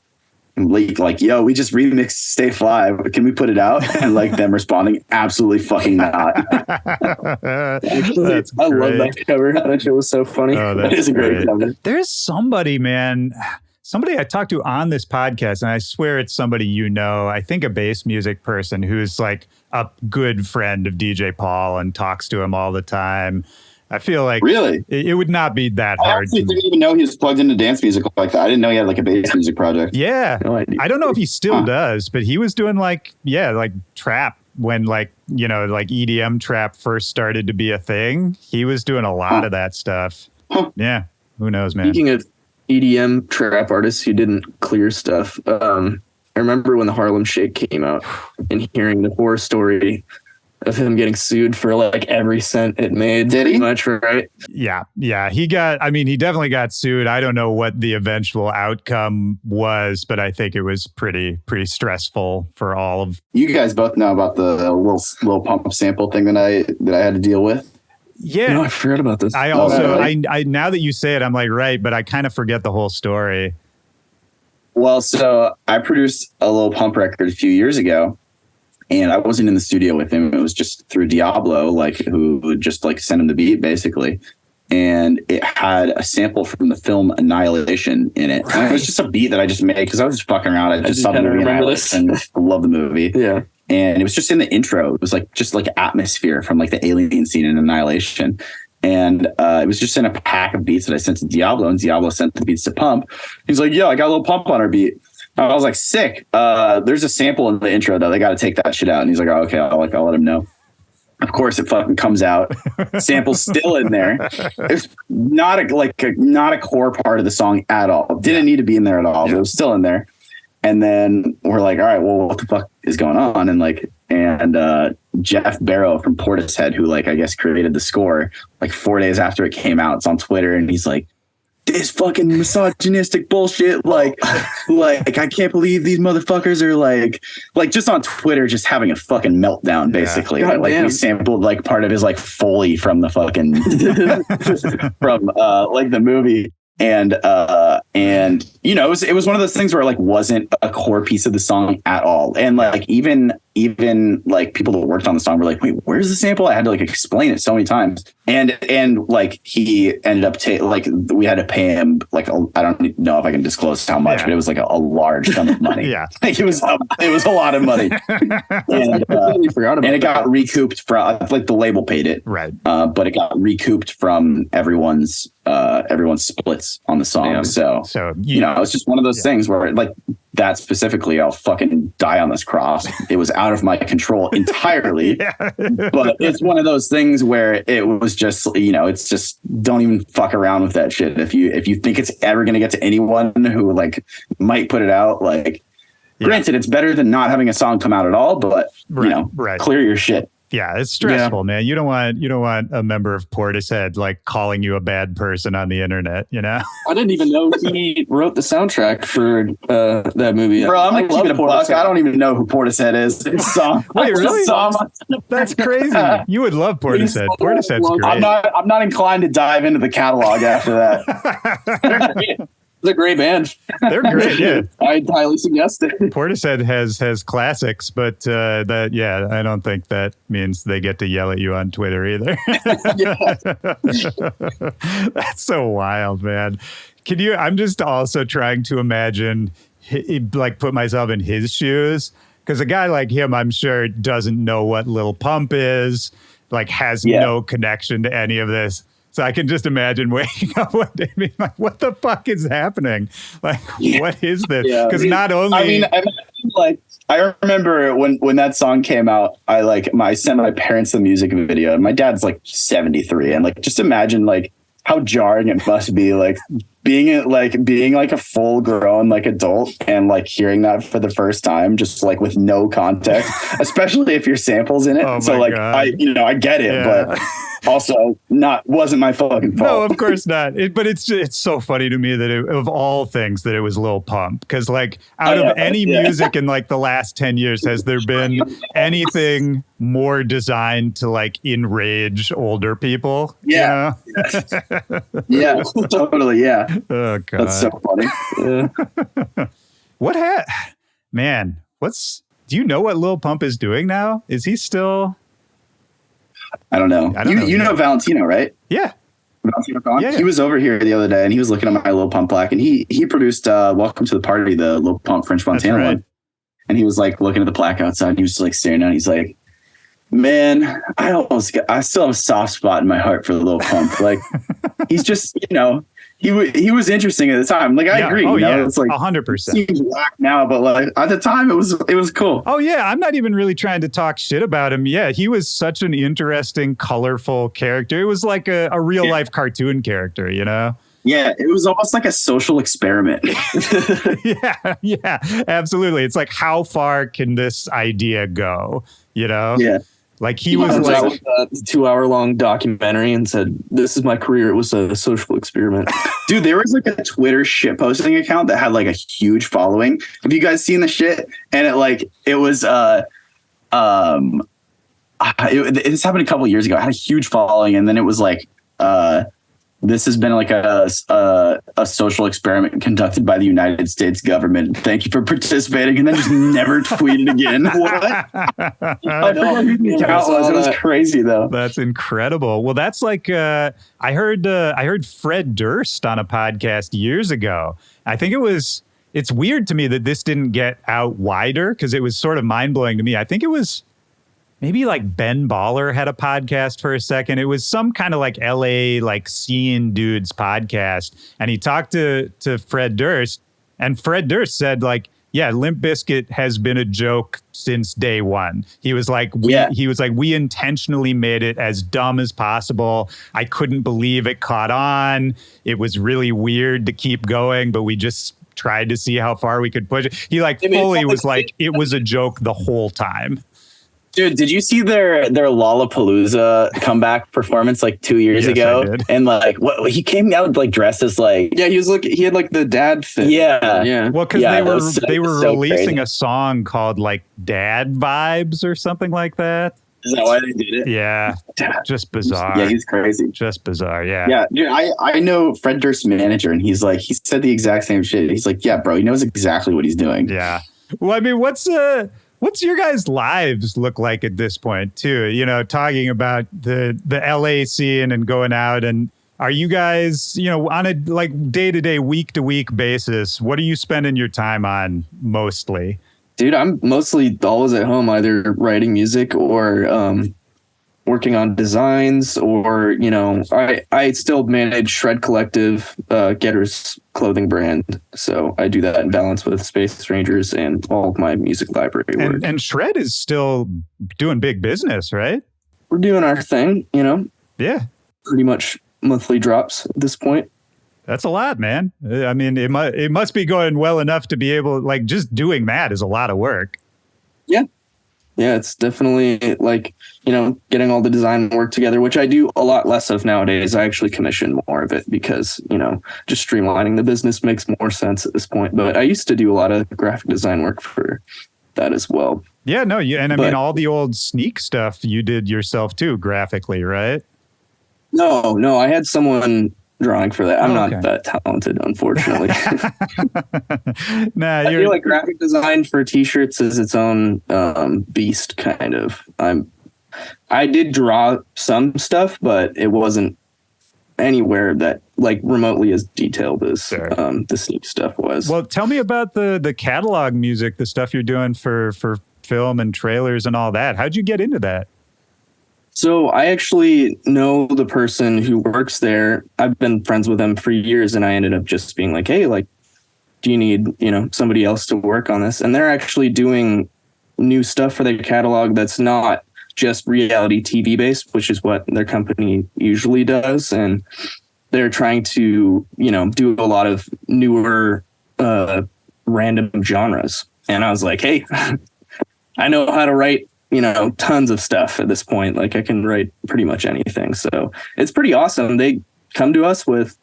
yo, we just remixed Stay Fly. Can we put it out? And like them responding, absolutely fucking not. Actually, I love that cover. That shit was so funny. Oh, That is a great cover. There's somebody, man, somebody I talked to on this podcast, and I swear it's somebody you know, I think a bass music person who's like a good friend of DJ Paul and talks to him all the time. I feel like really it would not be that hard. I actually didn't even know he was plugged into dance music like that. I didn't know he had like a bass music project. Yeah. No idea. I don't know if he still does, but he was doing like trap when like EDM trap first started to be a thing. He was doing a lot of that stuff. Yeah. Who knows, man? Speaking of EDM trap artists who didn't clear stuff, I remember when the Harlem Shake came out and hearing the horror story of him getting sued for like every cent it made. Did he? Much, right? Yeah. He definitely got sued. I don't know what the eventual outcome was, but I think it was pretty stressful for all of. You guys both know about the little pump sample thing that I had to deal with. Yeah. No, I forgot about this. I also, I now that you say it, I'm like, right, but I kind of forget the whole story. Well, so I produced a little pump record a few years ago, and I wasn't in the studio with him. It was just through Diablo, like who would just like send him the beat basically. And it had a sample from the film Annihilation in it. And it was just a beat that I just made because I was just fucking around. I just saw the movie Annihilation and love the movie. Yeah. And it was just in the intro. It was like just like atmosphere from like the alien scene in Annihilation. And it was just in a pack of beats that I sent to Diablo, and Diablo sent the beats to Pump. He's like, "Yeah, I got a little Pump on our beat." I was like, "Sick." There's a sample in the intro though. They got to take that shit out. And he's like, "Oh, okay." I'll let him know. Of course, it fucking comes out. Sample's still in there. It's not a core part of the song at all. Didn't need to be in there at all. But it was still in there. And then we're like, all right, well, what the fuck is going on? And Jeff Barrow from Portishead, who like I guess created the score, like 4 days after it came out, it's on Twitter, and he's like, "This fucking misogynistic bullshit, like I can't believe these motherfuckers are like just on Twitter just having a fucking meltdown basically." Yeah. Like we sampled like part of his like Foley from the fucking from like the movie. And you know, it was one of those things where it like wasn't a core piece of the song at all. And like even like people that worked on the song were like, "Wait, where's the sample?" I had to like explain it so many times. And like he ended up we had to pay him like I don't know if I can disclose how much, but it was like a large sum of money. Yeah, it was a lot of money. And forgot about and it got recouped from like the label paid it, right? But it got recouped from everyone's splits on the song. Damn. So you know, it's just one of those things where like that specifically, I'll fucking die on this cross. It was out of my control entirely. But it's one of those things where it was just, you know, it's just don't even fuck around with that shit. If you think it's ever going to get to anyone who like might put it out, like granted, it's better than not having a song come out at all, but you know, clear your shit. Yeah, it's stressful, man. You don't want a member of Portishead like calling you a bad person on the internet, you know? I didn't even know he wrote the soundtrack for that movie. Bro, I'm gonna keep it a buck. I don't even know who Portishead is. It's song. Wait, really? That's crazy. You would love Portishead. Portishead's great. I'm not inclined to dive into the catalog after that. It's a great band. They're great. Yeah, I'd highly suggest it. Portishead has classics, but I don't think that means they get to yell at you on Twitter either. That's so wild, man. I'm just also trying to imagine, like, put myself in his shoes, because a guy like him, I'm sure, doesn't know what Lil Pump is, like, has no connection to any of this. So I can just imagine waking up one day being like, what the fuck is happening? Like, what is this? Because not only... I remember when that song came out, I sent my parents the music video, and my dad's like 73. And like, just imagine like how jarring it must be, like being like a full grown like adult and like hearing that for the first time, just like with no context, especially if your sample's in it. Oh so like God. I get it, but also wasn't my fucking fault. No, of course not. But it's so funny to me that of all things that it was Lil Pump, because like out of any music in like the last 10 years, has there been anything more designed to like enrage older people? Yeah. You know? Yeah, totally. Yeah. Oh God. That's so funny. Yeah. Man, do you know what Lil Pump is doing now? Is he still? I don't know. You know Valentino, right? Yeah. Valentino Khan? Yeah. He was over here the other day and he was looking at my Lil Pump plaque, and he produced Welcome to the Party, the Lil Pump French Montana one. And he was like looking at the plaque outside, and he was just like staring at it. He's like, man, I still have a soft spot in my heart for Lil Pump. Like, he's just, he was interesting at the time. Like, I agree. Oh, yeah. It's like 100%. Seems whack now, but like at the time, it was cool. Oh yeah, I'm not even really trying to talk shit about him. Yeah, he was such an interesting, colorful character. It was like a real life cartoon character, you know? Yeah, it was almost like a social experiment. yeah, absolutely. It's like, how far can this idea go? You know? Yeah. Like he was like a 2-hour-long documentary and said, "This is my career. It was a social experiment." Dude, there was like a Twitter shit posting account that had like a huge following. Have you guys seen the shit? And this happened a couple years ago. It had a huge following, and then it was like, this has been like a social experiment conducted by the United States government. Thank you for participating. And then just never tweeted again. What? I know who the account was. It was crazy though. That's incredible. Well, that's like I heard Fred Durst on a podcast years ago. I think it's weird to me that this didn't get out wider, because it was sort of mind blowing to me. I think it was maybe like Ben Baller had a podcast for a second. It was some kind of like LA like scene dudes podcast. And he talked to Fred Durst, and Fred Durst said like, yeah, Limp Bizkit has been a joke since day one. He was like, we intentionally made it as dumb as possible. I couldn't believe it caught on. It was really weird to keep going, but we just tried to see how far we could push it. He like fully was like, it was a joke the whole time. Dude, did you see their Lollapalooza comeback performance like 2 years ago? I did. And like, what he came out like dressed as like, yeah, he had like the dad fit. Yeah. Well, because they were releasing a song called like Dad Vibes or something like that. Is that why they did it? Yeah, just bizarre. Yeah, he's crazy. Just bizarre. Yeah. Yeah, dude, I know Fred Durst's manager, and he said the exact same shit. He's like, yeah, bro, he knows exactly what he's doing. Yeah. Well, I mean, what's your guys' lives look like at this point too? You know, talking about the LA scene and going out, and are you guys, on a like day-to-day, week-to-week basis, what are you spending your time on mostly? Dude, I'm mostly always at home, either writing music or working on designs, or, I still manage Shred Collective, Getter's clothing brand. So I do that in balance with Space Rangers and all of my music library work. And Shred is still doing big business, right? We're doing our thing, Yeah. Pretty much monthly drops at this point. That's a lot, man. I mean, it must be going well enough to be able, like, just doing that is a lot of work. Yeah. Yeah, it's definitely like, getting all the design work together, which I do a lot less of nowadays. I actually commission more of it because, just streamlining the business makes more sense at this point. But I used to do a lot of graphic design work for that as well. Yeah, no, I mean, all the old Sneek stuff you did yourself too, graphically, right? No, I had someone drawing for that. I'm not that talented, unfortunately. Nah, I feel like graphic design for t-shirts is its own beast, kind of. I did draw some stuff, but it wasn't anywhere that like remotely as detailed as the Sneek stuff was. Well, tell me about the catalog music, the stuff you're doing for film and trailers and all that. How'd you get into that? So I actually know the person who works there. I've been friends with them for years, and I ended up just being like, hey, like, do you need, somebody else to work on this? And they're actually doing new stuff for their catalog that's not just reality TV based, which is what their company usually does. And they're trying to, do a lot of newer random genres. And I was like, hey, I know how to write, tons of stuff at this point. Like I can write pretty much anything. So it's pretty awesome. They come to us with,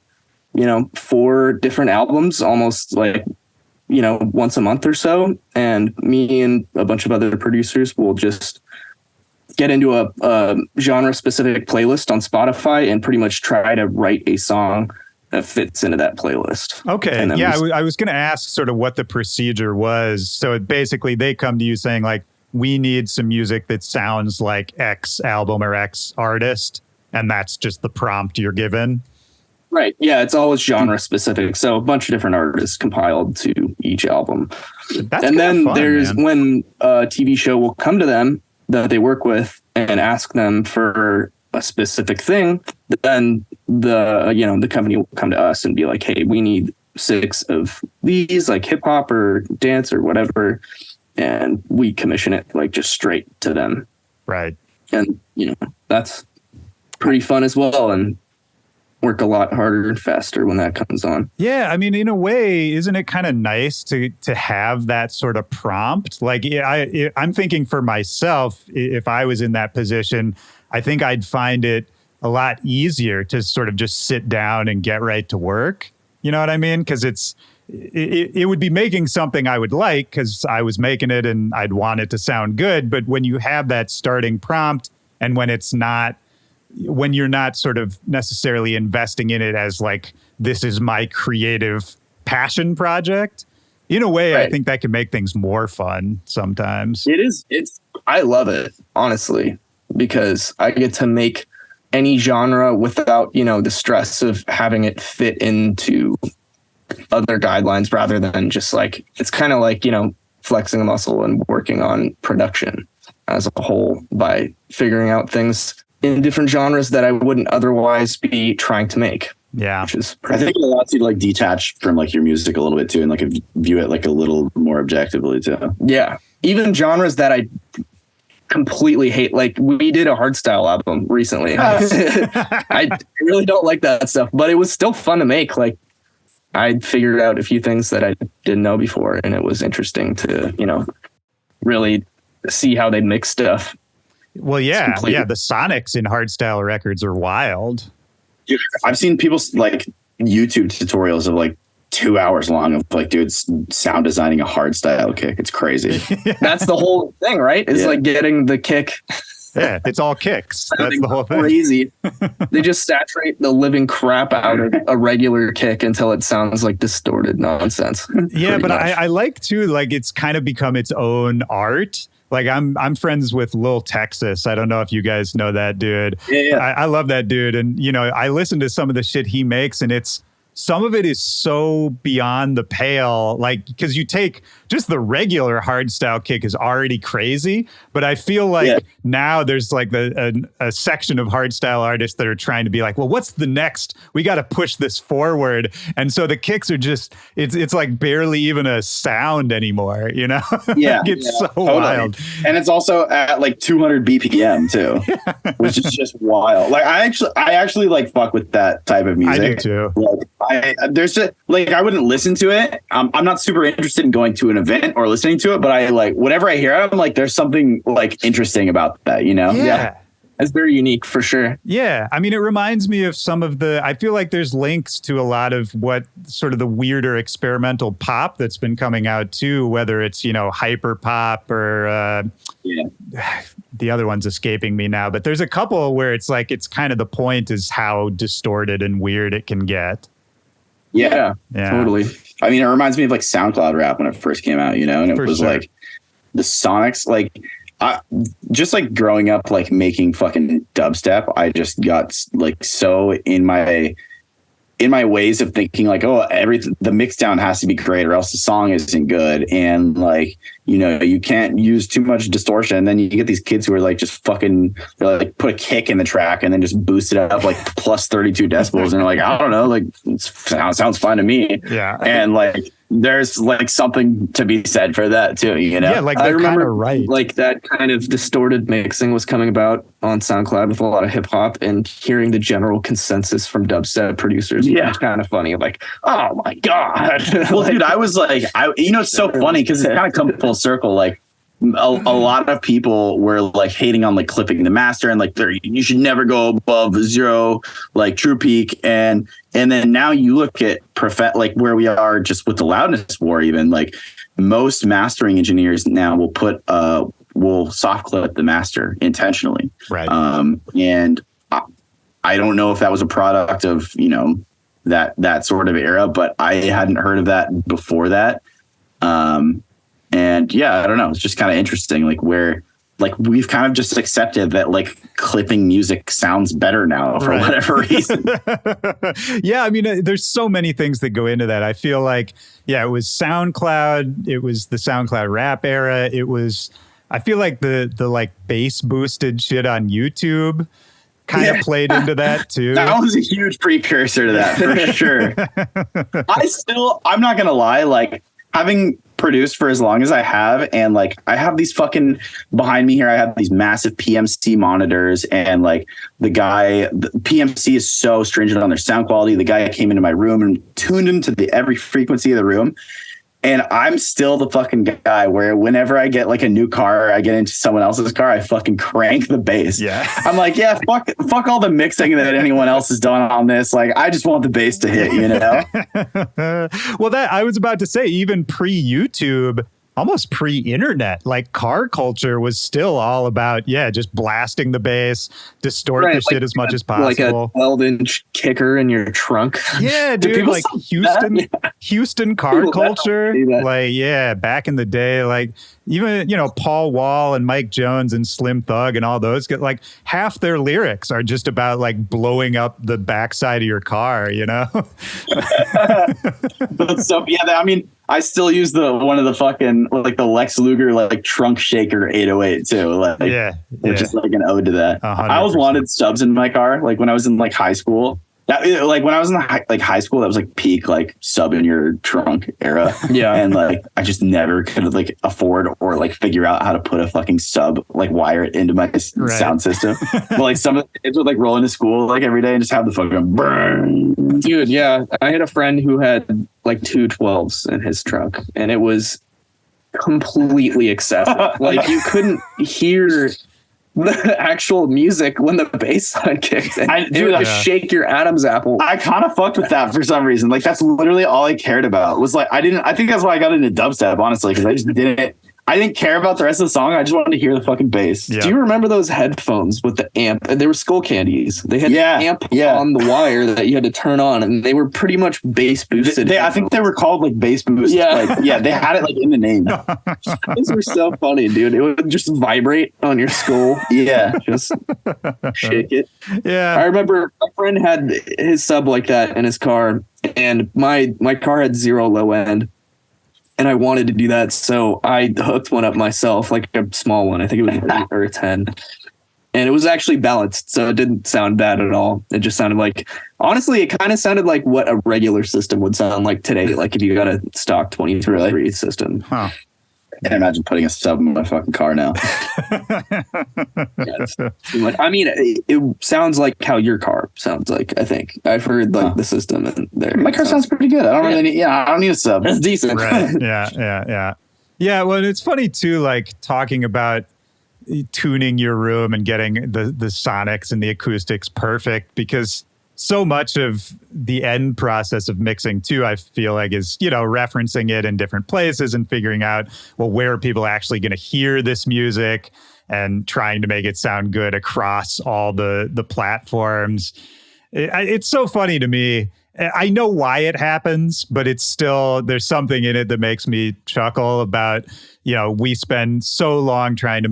4 different albums, almost like, once a month or so. And me and a bunch of other producers will just get into a genre specific playlist on Spotify and pretty much try to write a song that fits into that playlist. Okay. Yeah. I was going to ask sort of what the procedure was. So basically they come to you saying like, we need some music that sounds like X album or X artist. And that's just the prompt you're given. Right. Yeah. It's always genre specific. So a bunch of different artists compiled to each album. That's and then fun, there's man. when a TV show will come to them that they work with and ask them for a specific thing, then the company will come to us and be like, hey, we need 6 of these, like hip hop or dance or whatever. And we commission it like just straight to them. Right. And, that's pretty fun as well. And work a lot harder and faster when that comes on. Yeah, I mean, in a way, isn't it kind of nice to have that sort of prompt? Like, I'm thinking for myself, if I was in that position, I think I'd find it a lot easier to sort of just sit down and get right to work. You know what I mean? Because it would be making something I would like because I was making it and I'd want it to sound good. But when you have that starting prompt and when you're not sort of necessarily investing in it as like, this is my creative passion project, in a way, right. I think that can make things more fun sometimes. I love it, honestly, because I get to make any genre without, the stress of having it fit into other guidelines rather than just like, it's kind of like, flexing a muscle and working on production as a whole by figuring out things in different genres that I wouldn't otherwise be trying to make. Yeah. Which is I think it allows you to like detach from like your music a little bit too and like view it like a little more objectively too. Yeah. Even genres that I completely hate. Like we did a hardstyle album recently. I really don't like that stuff, but it was still fun to make. Like I figured out a few things that I didn't know before and it was interesting to, really see how they mix stuff. Well, yeah. The sonics in hardstyle records are wild. Dude, I've seen people's like YouTube tutorials of like 2 hours long of like dudes sound designing a hardstyle kick. It's crazy. That's the whole thing, right? Is like getting the kick. Yeah, it's all kicks. That's the whole thing. Crazy. They just saturate the living crap out of a regular kick until it sounds like distorted nonsense. Yeah, but I like too, like it's kind of become its own art. Like I'm friends with Lil Texas. I don't know if you guys know that dude. Yeah. I love that dude. And, I listen to some of the shit he makes and some of it is so beyond the pale, like, because you take just the regular hardstyle kick is already crazy. But I feel like now there's like a section of hardstyle artists that are trying to be like, well, what's the next? We got to push this forward. And so the kicks are just, it's like barely even a sound anymore, Yeah. It's so totally. wild. And it's also at like 200 BPM too, which is just wild. Like I actually like fuck with that type of music. I do too. Like, there's just like I wouldn't listen to it. I'm not super interested in going to an event or listening to it, but I like whenever I hear it, I'm like, there's something like interesting about that, Yeah. It's very unique for sure. Yeah. I mean, it reminds me of I feel like there's links to a lot of what sort of the weirder experimental pop that's been coming out too, whether it's, hyper pop or the other one's escaping me now, but there's a couple where it's like, it's kind of the point is how distorted and weird it can get. Yeah, totally. I mean, it reminds me of like SoundCloud rap when it first came out, and it was sure. like the sonics, like just like growing up, like making fucking dubstep. I just got like so in my ways of thinking like, oh, the mix down has to be great or else the song isn't good. And like you can't use too much distortion. And then you get these kids who are like just fucking, they're like put a kick in the track and then just boost it up like plus 32 decibels. And they're like, I don't know, like sounds fine to me. Yeah. And like, there's like something to be said for that too, Yeah, like I they're kind remember of right. like that kind of distorted mixing was coming about on SoundCloud with a lot of hip hop, and hearing the general consensus from dubstep producers was kind of funny. Like, oh my God. Well, dude, I was like, it's so funny because it kind of comes full circle. Like a lot of people were like hating on like clipping the master and like you should never go above 0, like true peak. And then now you look at like where we are just with the loudness war, even like most mastering engineers now will soft clip the master intentionally. Right. And I don't know if that was a product of, that sort of era, but I hadn't heard of that before that. And yeah, I don't know. It's just kind of interesting, like where, like we've kind of just accepted that like clipping music sounds better now for whatever reason. Yeah, I mean, there's so many things that go into that. I feel like, it was SoundCloud. It was the SoundCloud rap era. I feel like the like bass boosted shit on YouTube kind of played into that too. That was a huge precursor to that for sure. I'm not going to lie, like having produced for as long as I have, and like I have these fucking behind me here, I have these massive PMC monitors, and like the PMC is so stringent on their sound quality. The guy came into my room and tuned into every frequency of the room. And I'm still the fucking guy where whenever I get like a new car, or I get into someone else's car, I fucking crank the bass. Yeah. I'm like, fuck all the mixing that anyone else has done on this. Like, I just want the bass to hit, Well, that I was about to say, even pre-YouTube, almost pre-internet, like car culture was still all about, just blasting the bass, distort the shit as much as possible. Like a 12-inch kicker in your trunk. Yeah, dude, like Houston car culture. Like, back in the day, like even, Paul Wall and Mike Jones and Slim Thug and all those, like half their lyrics are just about like blowing up the backside of your car, So, I mean, I still use one of the fucking like the Lex Luger like trunk shaker 808 too. Like, which is like an ode to that. 100%. I always wanted subs in my car. Like when I was in like high school, like when I was in high school, that was like peak like sub in your trunk era. Yeah, and like I just never could like afford or like figure out how to put a fucking sub, like wire it into my sound system. But like some of the kids would like roll into school like every day and just have the fucking burn. Dude, yeah, I had a friend who had like 2 12s in his trunk, and it was completely excessive. Like you couldn't hear the actual music when the bass line kicked in. It would just shake your Adam's apple. I kind of fucked with that for some reason. Like that's literally all I cared about was like, I think that's why I got into dubstep, honestly, because I didn't care about the rest of the song. I just wanted to hear the fucking bass. Yeah. Do you remember those headphones with the amp? They were Skull Candies. They had the amp on the wire that you had to turn on, and they were pretty much bass boosted. I think they were called like bass boost. Yeah. Like, they had it like in the name. Those were so funny, dude. It would just vibrate on your skull. Yeah. Just shake it. Yeah. I remember my friend had his sub like that in his car, and my car had 0 low end. And I wanted to do that, so I hooked one up myself, like a small one. I think it was 8 or a 10. And it was actually balanced, so it didn't sound bad at all. It just sounded like, honestly, it kind of sounded like what a regular system would sound like today, like if you got a stock 23 system. Huh. I can't imagine putting a sub in my fucking car now. I mean, it sounds like how your car sounds like. I think I've heard like the system in there. My car sounds pretty good. I don't really need. I don't need a sub. That's decent. Right. Yeah. Well, it's funny too, like talking about tuning your room and getting the sonics and the acoustics perfect, because so much of the end process of mixing too, I feel like, is, referencing it in different places and figuring out, well, where are people actually going to hear this music, and trying to make it sound good across all the platforms. It's so funny to me. I know why it happens, but it's still, there's something in it that makes me chuckle about, we spend so long trying to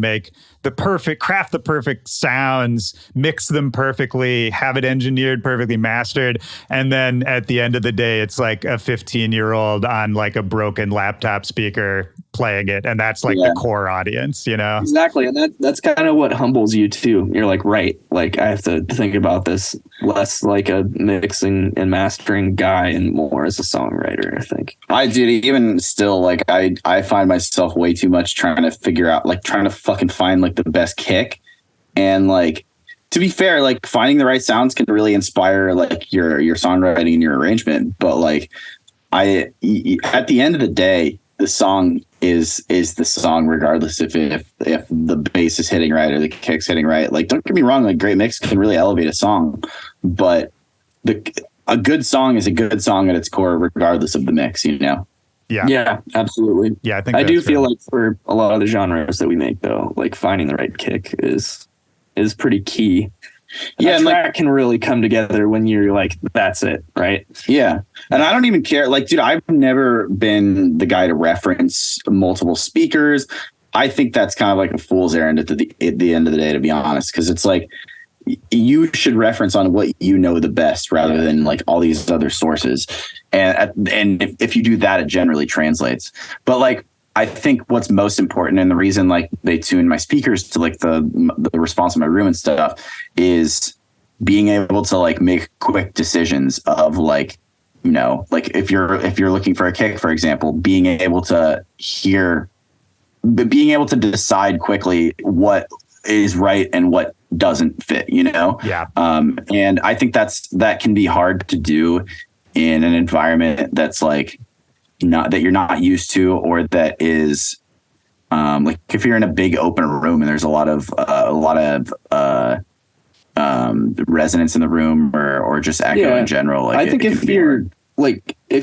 craft the perfect sounds, mix them perfectly, have it engineered perfectly, mastered. And then at the end of the day, it's like a 15-year-old on like a broken laptop speaker playing it. And that's like the core audience, Exactly. And that's kind of what humbles you too. You're like, right, like I have to think about this less like a mixing and mastering guy and more as a songwriter, I think. Even still, like I find myself way too much trying to figure out, like trying to fucking find like the best kick. And like, to be fair, like finding the right sounds can really inspire like your songwriting and your arrangement. But like at the end of the day, the song is the song, regardless if the bass is hitting right or the kick's hitting right. Like, don't get me wrong, like great mix can really elevate a song, but a good song is a good song at its core, regardless of the mix, Yeah, absolutely. Yeah, I do feel like for a lot of the genres that we make, though, like finding the right kick is pretty key. Yeah, and track can really come together when you're like, that's it, right? Yeah. And I don't even care. Like, dude, I've never been the guy to reference multiple speakers. I think that's kind of like a fool's errand at the end of the day, to be honest, because it's like you should reference on what you know the best rather than like all these other sources. And if you do that, it generally translates. But like, I think what's most important, and the reason like they tune my speakers to like the response in my room and stuff, is being able to like make quick decisions of like, like if you're looking for a kick, for example, being able to decide quickly what is right and what doesn't fit, Yeah. And I think that can be hard to do in an environment that's like that you're not used to, or that is like if you're in a big open room and there's a lot of resonance in the room or just echo in general. Like I think if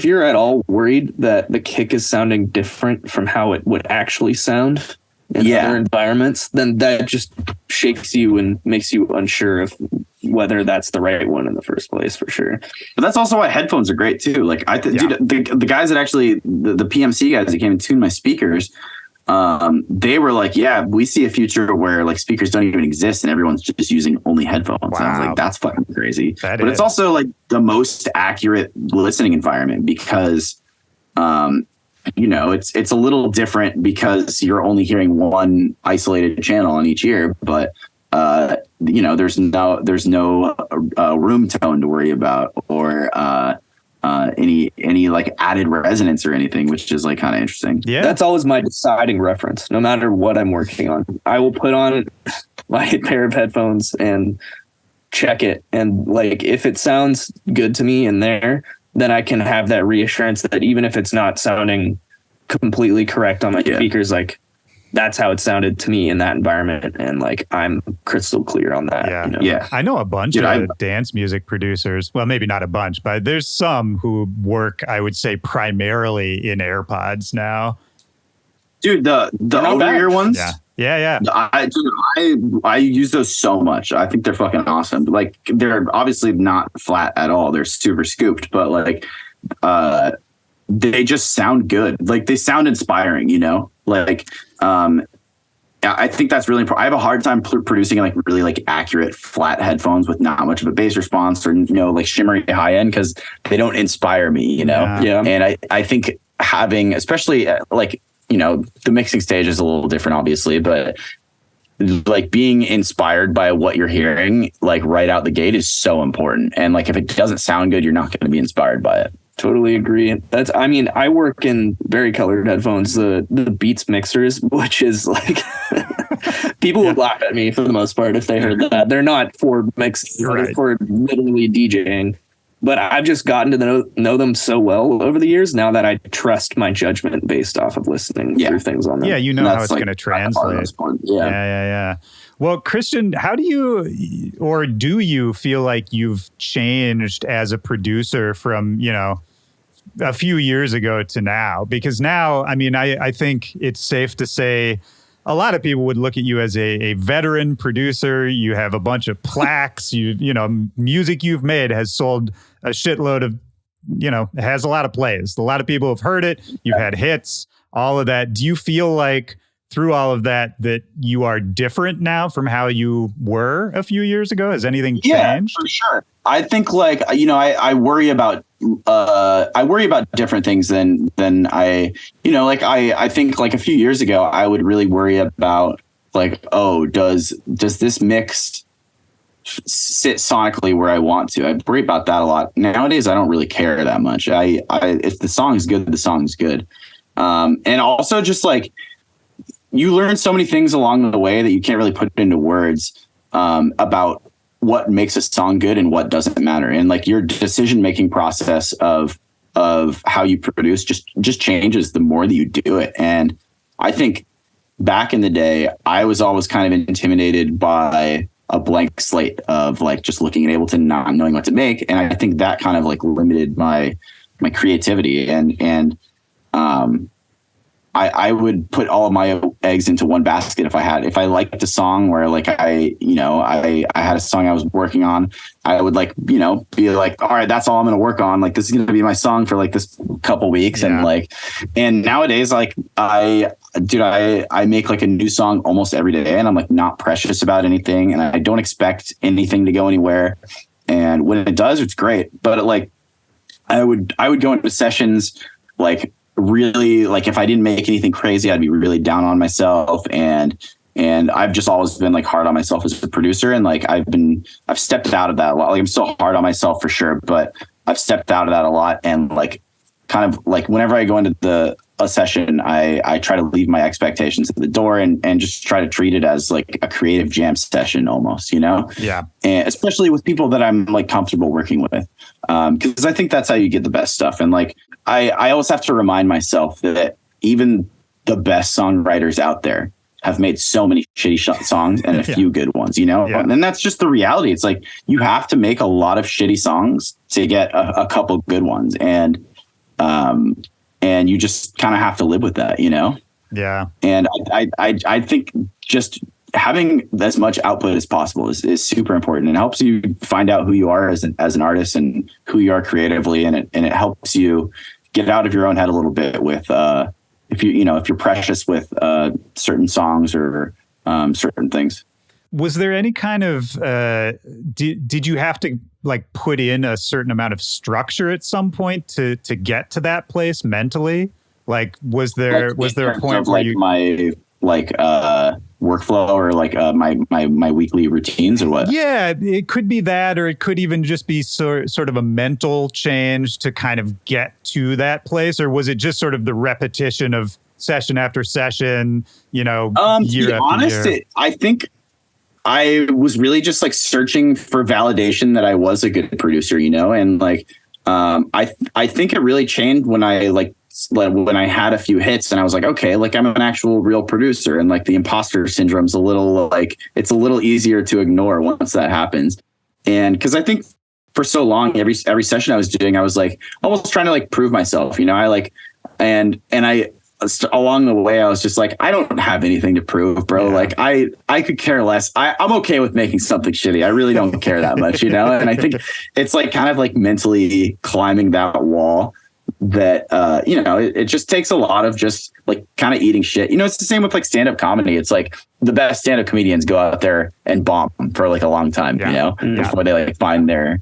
you're at all worried that the kick is sounding different from how it would actually sound in other environments, then that just shakes you and makes you unsure of whether that's the right one in the first place, for sure. But that's also why headphones are great too. Like dude, the guys that actually the PMC guys that came and tuned my speakers, they were like, yeah, we see a future where like speakers don't even exist and everyone's just using only headphones. Wow. And I was like, that's fucking crazy. It's also like the most accurate listening environment because it's a little different because you're only hearing one isolated channel on each ear, but there's no room tone to worry about or any like added resonance or anything, which is like kind of interesting. Yeah, that's always my deciding reference. No matter what I'm working on, I will put on my pair of headphones and check it, and like if it sounds good to me in there, then I can have that reassurance that even if it's not sounding completely correct on my speakers, like that's how it sounded to me in that environment. And like, I'm crystal clear on that. Yeah. Yeah. I know a bunch of dance music producers. Well, maybe not a bunch, but there's some who work, I would say, primarily in AirPods now. Dude, the over-ear ones. Yeah. I use those so much. I think they're fucking awesome. Like, they're obviously not flat at all. They're super scooped, but like, they just sound good. Like, they sound inspiring, like, I think that's really important. I have a hard time producing like really like accurate flat headphones with not much of a bass response or, like shimmery high end, because they don't inspire me, Yeah. And I think having, especially like, the mixing stage is a little different, obviously, but like being inspired by what you're hearing, like right out the gate, is so important. And like, if it doesn't sound good, you're not going to be inspired by it. Totally agree. I work in very colored headphones, the Beats mixers, which is like, people would laugh at me for the most part if they heard that. They're not for mixing, they're for literally DJing. But I've just gotten to know them so well over the years now that I trust my judgment based off of listening through things on them. Yeah, how it's like going to translate. Yeah. Well, Christian, how do you feel like you've changed as a producer from, a few years ago to now? Because now, I think it's safe to say a lot of people would look at you as a veteran producer. You have a bunch of plaques. Music you've made has sold a shitload of it has a lot of plays. A lot of people have heard it. You've had hits, all of that. Do you feel like through all of that you are different now from how you were a few years ago? Has anything changed? Yeah, for sure. I think I worry about different things than I think like a few years ago I would really worry about like, oh, does this mix sit sonically where I want to? I worry about that a lot. Nowadays I don't really care that much. If the song is good, the song is good. And also just like, you learn so many things along the way that you can't really put into words about what makes a song good and what doesn't matter. And like your decision-making process of how you produce just changes the more that you do it. And I think back in the day, I was always kind of intimidated by a blank slate of like just looking at Ableton, not knowing what to make. And I think that kind of like limited my creativity. And I would put all of my eggs into one basket if I liked a song where like I had a song I was working on, I would like, be like, all right, that's all I'm going to work on. Like, this is going to be my song for like this couple weeks. Yeah. And nowadays, like I make like a new song almost every day, and I'm like not precious about anything, and I don't expect anything to go anywhere. And when it does, it's great. But like, I would go into sessions like, really, like if I didn't make anything crazy, I'd be really down on myself, and I've just always been like hard on myself as a producer, and like I've stepped out of that a lot. Like I'm still hard on myself for sure, but I've stepped out of that a lot, and like kind of like whenever I go into a session, I try to leave my expectations at the door and just try to treat it as like a creative jam session almost, Yeah. And especially with people that I'm like comfortable working with. Because I think that's how you get the best stuff. And like, I always have to remind myself that even the best songwriters out there have made so many shitty songs and a few good ones, Yeah. And that's just the reality. It's like, you have to make a lot of shitty songs to get a couple good ones. And you just kind of have to live with that, Yeah. And I think just having as much output as possible is super important, and helps you find out who you are as an artist and who you are creatively. And it helps you get out of your own head a little bit with, if you're precious with certain songs or certain things. Was there any kind of, did you have to like put in a certain amount of structure at some point to get to that place mentally? Like, was there a point where my workflow or like my weekly routines or what? Yeah, it could be that, or it could even just be sort of a mental change to kind of get to that place. Or was it just sort of the repetition of session after session, year to be honest, year? I think I was really just like searching for validation that I was a good producer, and like, I think it really changed when I had a few hits and I was like, okay, like I'm an actual real producer, and like the imposter syndrome's it's a little easier to ignore once that happens. And because I think for so long, every session I was doing, I was like almost trying to like prove myself, along the way, I was just like, I don't have anything to prove, bro. Yeah. Like I could care less. I'm okay with making something shitty. I really don't care that much, And I think it's like kind of like mentally climbing that wall that, it just takes a lot of just like kind of eating shit. It's the same with like stand-up comedy. It's like the best stand-up comedians go out there and bomb for like a long time, before they like find their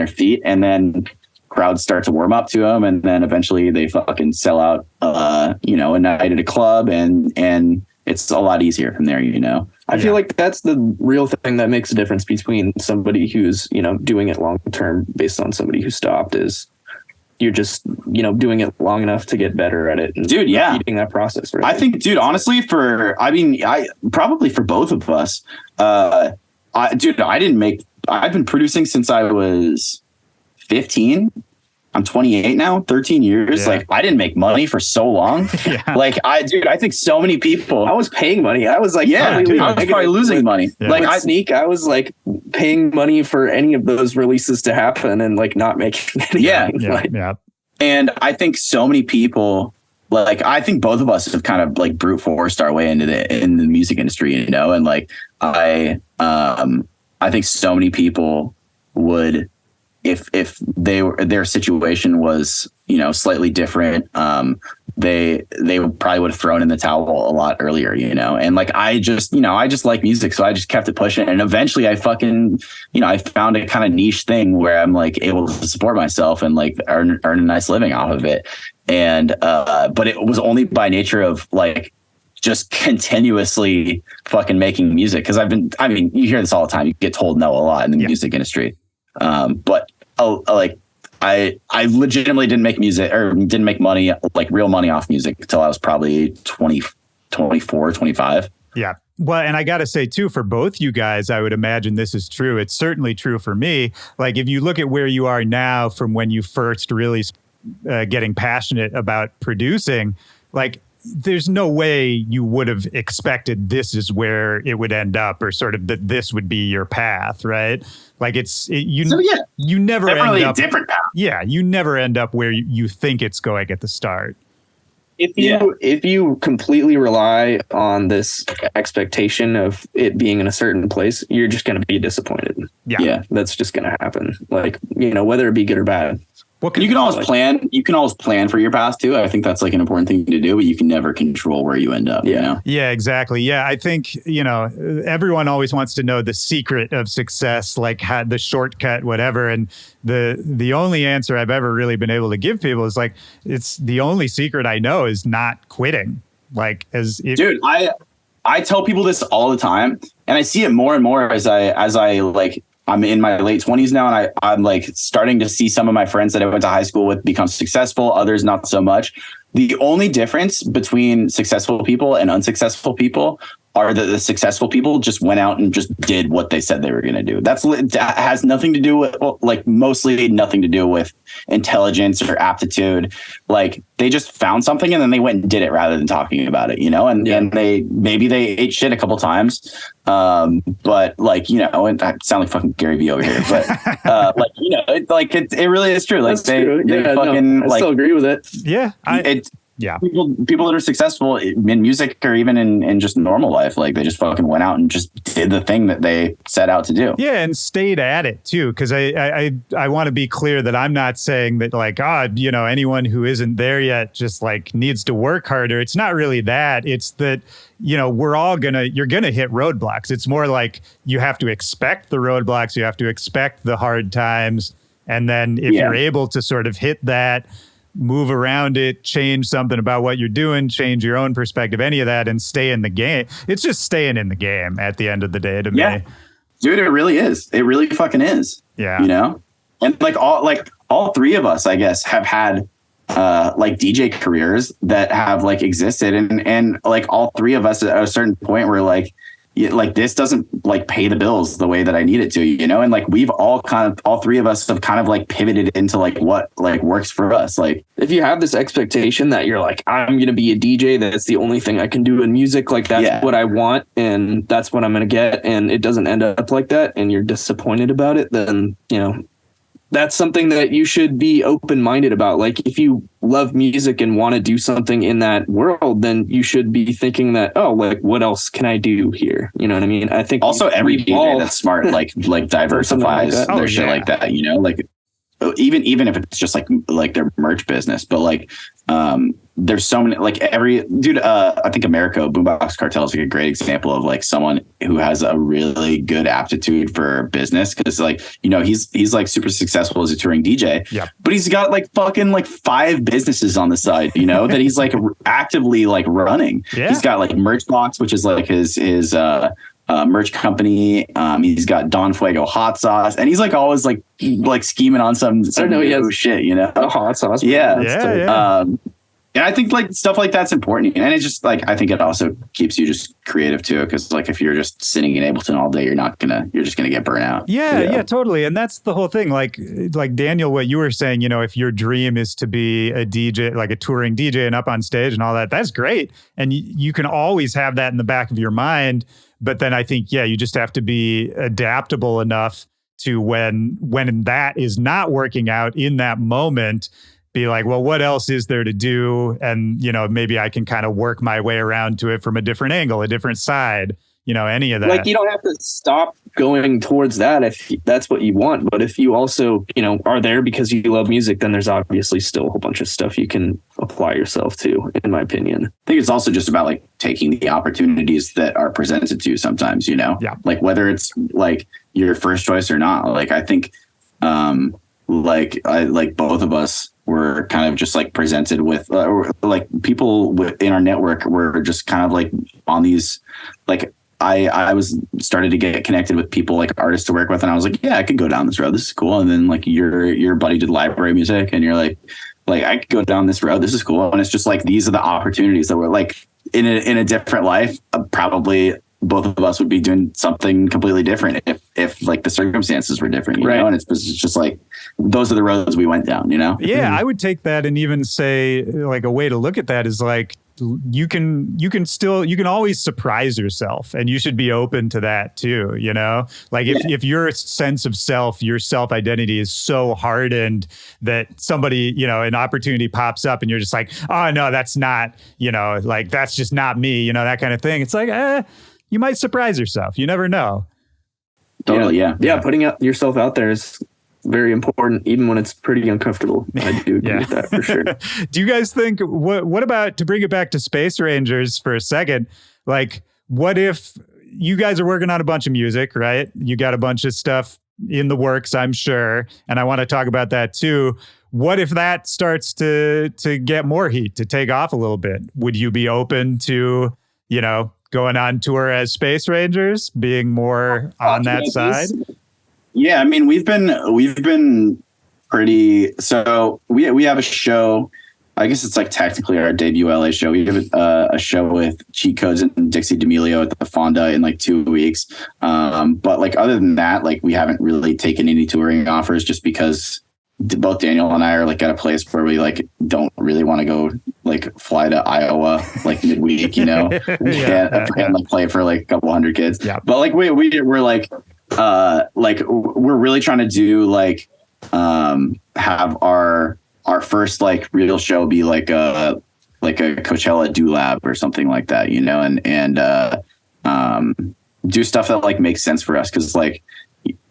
feet, and then crowds start to warm up to them, and then eventually they fucking sell out, a night at a club, and it's a lot easier from there, I feel like that's the real thing that makes a difference between somebody who's, doing it long term based on somebody who stopped, is you're just, doing it long enough to get better at it. And dude, yeah, repeating that process. Right? I think, dude, honestly, I probably for both of us, I've been producing since I was 15. I'm 28 now, 13 years. Yeah. Like I didn't make money for so long. Yeah. Like I think so many people. I was paying money. I was like, I was probably losing money. Yeah. Like Sneek, I was like paying money for any of those releases to happen and like not making any money. Yeah. And I think so many people, like I think both of us have kind of like brute forced our way into the music industry, and like I think so many people would if their situation was, you know, slightly different, they probably would have thrown in the towel a lot earlier, you know. And like I just like music, so I just kept it pushing, and eventually I fucking, you know, I found a kind of niche thing where I'm like able to support myself and like earn a nice living off of it. And but it was only by nature of like just continuously fucking making music, because I mean you hear this all the time, you get told no a lot in the music industry, but like I legitimately didn't make music or didn't make money, like real money off music, until I was probably 24, 25. Yeah. Well, and I got to say, too, for both you guys, I would imagine this is true. It's certainly true for me. Like, if you look at where you are now from when you first really getting passionate about producing, like, there's no way you would have expected this is where it would end up, or sort of that this would be your path, right? Like you never end up different path. Yeah, you never end up where you think it's going at the start. If you completely rely on this expectation of it being in a certain place, you're just going to be disappointed. Yeah, that's just going to happen. Like, you know, whether it be good or bad. You can always plan. You can always plan for your path too. I think that's like an important thing to do, but you can never control where you end up. Yeah. You know? Yeah, exactly. Yeah, I think, you know, everyone always wants to know the secret of success, like the shortcut, whatever. And the only answer I've ever really been able to give people is like, it's the only secret I know is not quitting. Like, dude, I tell people this all the time, and I see it more and more as I like. I'm in my late 20s now, and I'm like starting to see some of my friends that I went to high school with become successful, others not so much. The only difference between successful people and unsuccessful people are that the successful people just went out and just did what they said they were going to do. That has nothing to do with, like, mostly nothing to do with intelligence or aptitude. Like, they just found something and then they went and did it rather than talking about it, you know, and maybe they ate shit a couple times. But like, you know, and I sound like fucking Gary Vee over here, but like, you know, it really is true. Like they fucking I still agree with it. Yeah. People that are successful in music or even in just normal life, like they just fucking went out and just did the thing that they set out to do. Yeah, and stayed at it too, because I want to be clear that I'm not saying that like, you know, anyone who isn't there yet just like needs to work harder. It's not really that. It's that, you know, you're gonna hit roadblocks. It's more like you have to expect the roadblocks, you have to expect the hard times, and then if you're able to sort of hit that, move around it, change something about what you're doing, change your own perspective, any of that, and stay in the game. It's just staying in the game at the end of the day to me. Dude, it really is. It really fucking is. Yeah. You know? And all three of us, I guess, have had like DJ careers that have like existed, and like all three of us at a certain point were like, this doesn't like pay the bills the way that I need it to, you know? And like we've all three of us have kind of like pivoted into like what like works for us. Like if you have this expectation that you're like, I'm going to be a DJ, that's the only thing I can do in music, like that's what I want and that's what I'm going to get, and it doesn't end up like that and you're disappointed about it, then, you know, that's something that you should be open-minded about. Like if you love music and want to do something in that world, then you should be thinking that, oh, like what else can I do here? You know what I mean? I think also every DJ that's smart, like diversifies their shit like that, you know, like even if it's just like their merch business, but like, there's so many, like I think America Boombox Cartel is like a great example of like someone who has a really good aptitude for business, because like, you know, he's like super successful as a touring DJ, but he's got like fucking like 5 businesses on the side, you know, that he's like actively like running. He's got like Merchbox, which is like his merch company. He's got Don Fuego hot sauce, and he's like always like scheming on some new shit, you know. Hot sauce. And I think like stuff like that's important, and it's just like I think it also keeps you just creative too, because like if you're just sitting in Ableton all day, you're just gonna get burnt out. Yeah, totally. And that's the whole thing. Like Daniel, what you were saying, you know, if your dream is to be a DJ, like a touring DJ and up on stage and all that, that's great, and you can always have that in the back of your mind. But then I think, you just have to be adaptable enough to when that is not working out in that moment, be like, well, what else is there to do? And, you know, maybe I can kind of work my way around to it from a different angle, a different side, any of that. Like, you don't have to stop going towards that if that's what you want. But if you also, are there because you love music, then there's obviously still a whole bunch of stuff you can apply yourself to, in my opinion. I think it's also just about like taking the opportunities that are presented to you sometimes, Yeah. like whether it's like your first choice or not. Like, I think, like both of us were kind of just like presented with like people in our network were just kind of like on these, like, I was started to get connected with people, like artists to work with. And I was like, yeah, I could go down this road. This is cool. And then like your buddy did library music and you're like I could go down this road. This is cool. And it's just like, these are the opportunities that were like in a different life. Probably both of us would be doing something completely different if like the circumstances were different, you know? And it's just like, those are the roads we went down, Yeah. I would take that and even say like a way to look at that is like, you can always surprise yourself, and you should be open to that too, like if your sense of self, your self identity is so hardened that somebody, an opportunity pops up and you're just like, oh no, that's not, like that's just not me, that kind of thing. It's like, you might surprise yourself. You never know. Totally. Yeah. Putting yourself out there is very important, even when it's pretty uncomfortable. I do agree with that for sure. Do you guys think, what about, to bring it back to Space Rangers for a second, like what if you guys are working on a bunch of music, right? You got a bunch of stuff in the works, I'm sure. And I want to talk about that too. What if that starts to get more heat, to take off a little bit? Would you be open to, going on tour as Space Rangers, being more on that side? Yeah, I mean, we've been pretty. So we have a show. I guess it's like technically our debut LA show. We have a show with Cheat Codes and Dixie D'Amelio at the Fonda in like 2 weeks. But like other than that, like we haven't really taken any touring offers just because both Daniel and I are like at a place where we like don't really want to go like fly to Iowa like midweek, We can't like play for like a couple hundred kids. Yeah. But like we're like we're really trying to do like have our first like real show be like a Coachella do-lab or something like that, and do stuff that like makes sense for us, because like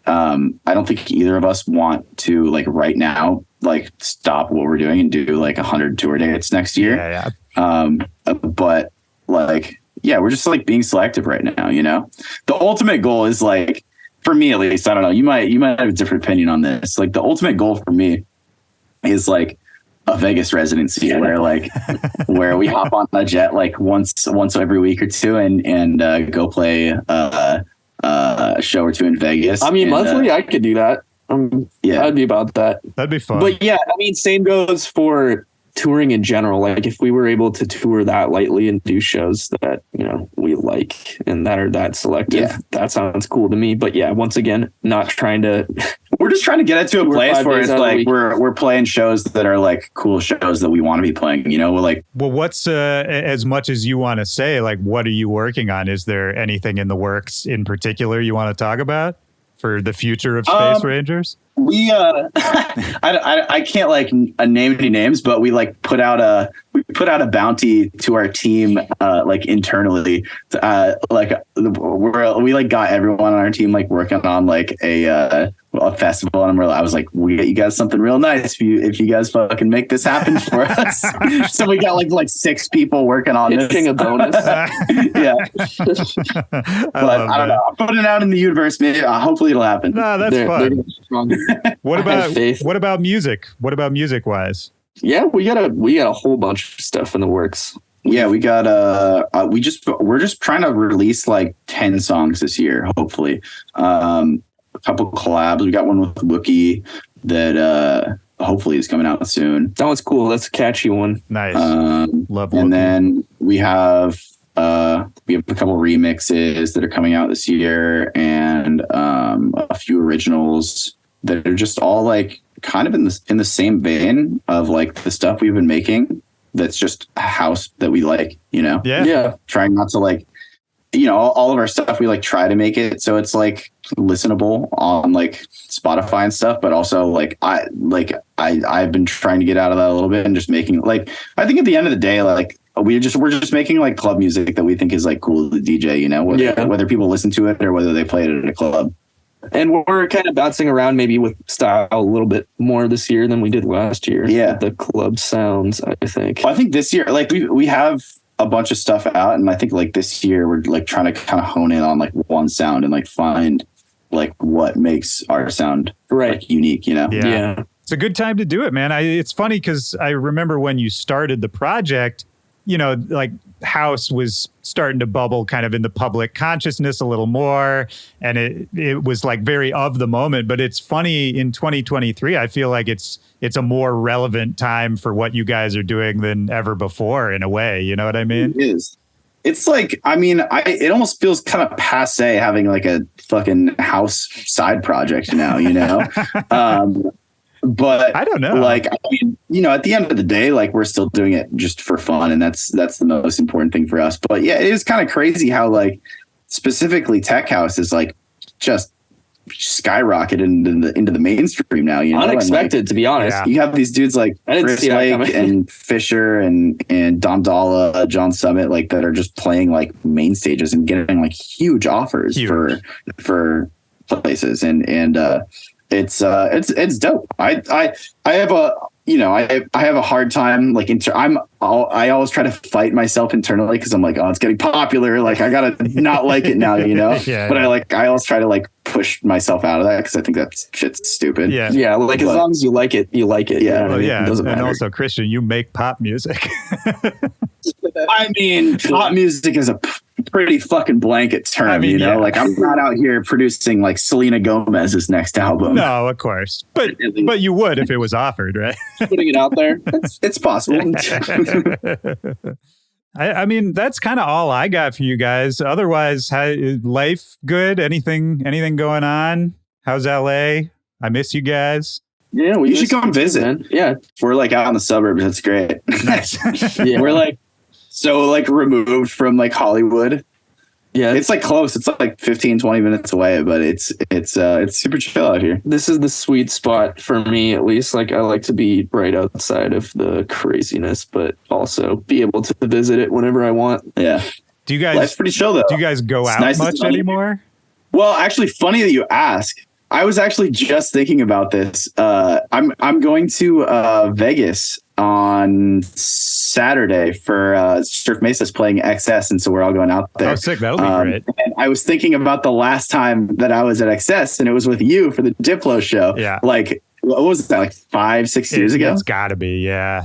I don't think either of us want to like right now like stop what we're doing and do like 100 tour dates next year. But like we're just like being selective right now. The ultimate goal is like, for me at least, I don't know, you might have a different opinion on this. Like the ultimate goal for me is like a Vegas residency where we hop on a jet like once every week or two and go play a show or two in Vegas. I mean, monthly, I could do that. I'd be about that. That'd be fun. But yeah, I mean, same goes for touring in general. Like if we were able to tour that lightly and do shows that, we like and that are that selective, that sounds cool to me. But yeah, once again, not trying to. We're just trying to get it to a place where it's like we're playing shows that are like cool shows that we want to be playing. We're like, well, what's as much as you want to say, like, what are you working on? Is there anything in the works in particular you want to talk about for the future of Space Rangers? We I can't like name any names, but we like put out a bounty to our team like internally. We like got everyone on our team like working on like a festival, and I was like, we get you guys something real nice if you guys fucking make this happen for us. So we got like 6 people working on this. A bonus. Yeah. But I don't know. I'm putting it out in the universe. Maybe hopefully it'll happen. No, that's fun. What about music? What about music wise? Yeah, we got a whole bunch of stuff in the works. Yeah, we got we're just trying to release like 10 songs this year, hopefully. A couple collabs. We got one with Wookie that hopefully is coming out soon. That one's cool. That's a catchy one. Nice. Love Wookie. And then we have a couple remixes that are coming out this year, and a few originals that are just all like kind of in the same vein of like the stuff we've been making. That's just a house that we like, Yeah. Trying not to like, all of our stuff, we like try to make it so it's like listenable on like Spotify and stuff, but also like I've been trying to get out of that a little bit and just making like, I think at the end of the day, like we're just making like club music that we think is like cool to DJ, you know, whether people listen to it or whether they play it at a club. And we're kind of bouncing around maybe with style a little bit more this year than we did last year. Yeah. The club sounds, I think. Well, I think this year, like we have a bunch of stuff out, and I think like this year we're like trying to kind of hone in on like one sound and like find like what makes our sound like unique, you know? Yeah. It's a good time to do it, man. It's funny because I remember when you started the project, you know, like house was starting to bubble kind of in the public consciousness a little more. And it was like very of the moment. But it's funny in 2023, I feel like it's a more relevant time for what you guys are doing than ever before in a way. You know what I mean? It is. It's like, I mean, it almost feels kind of passe having like a fucking house side project now, you know? But I don't know. Like, I mean, you know, at the end of the day, like we're still doing it just for fun, and that's the most important thing for us. But yeah, it is kind of crazy how like specifically tech house is like just skyrocketed into the mainstream now. You know, unexpected, like, to be honest. You have these dudes like Chris Lake and Fisher and Dom Dalla, John Summit, like that are just playing like main stages and getting like huge offers for places, and it's dope. I have a hard time like I always try to fight myself internally because I'm like, oh, it's getting popular, like I gotta not like it now, you know. But I always try to like push myself out of that because I think that shit's stupid. Like as long as you like it, you like it. It doesn't matter. And also, Christian, you make pop music. I mean, pop music is a pretty fucking blanket term, you know? Like I'm not out here producing like Selena Gomez's next album. No, of course. But you would if it was offered, right? Putting it out there. It's possible. I mean, that's kind of all I got for you guys. Otherwise, life good? Anything going on? How's LA? I miss you guys. Yeah, you should come visit. Man. Yeah, we're like out in the suburbs. That's great. Nice. We're like so like removed from like Hollywood. Yeah, it's like close. It's like 15, 20 minutes away, but it's super chill out here. This is the sweet spot for me, at least. Like I like to be right outside of the craziness, but also be able to visit it whenever I want. Yeah. Do you guys? Life's pretty chill though. Do you guys go out much anymore? Well, actually, funny that you ask. I was actually just thinking about this. I'm going to Vegas on Saturday for Surf Mesa's playing XS, and so we're all going out there. Oh, sick! That'll be great. And I was thinking about the last time that I was at XS, and it was with you for the Diplo show. Yeah, like what was that? Like 5-6 years ago? It's got to be. Yeah.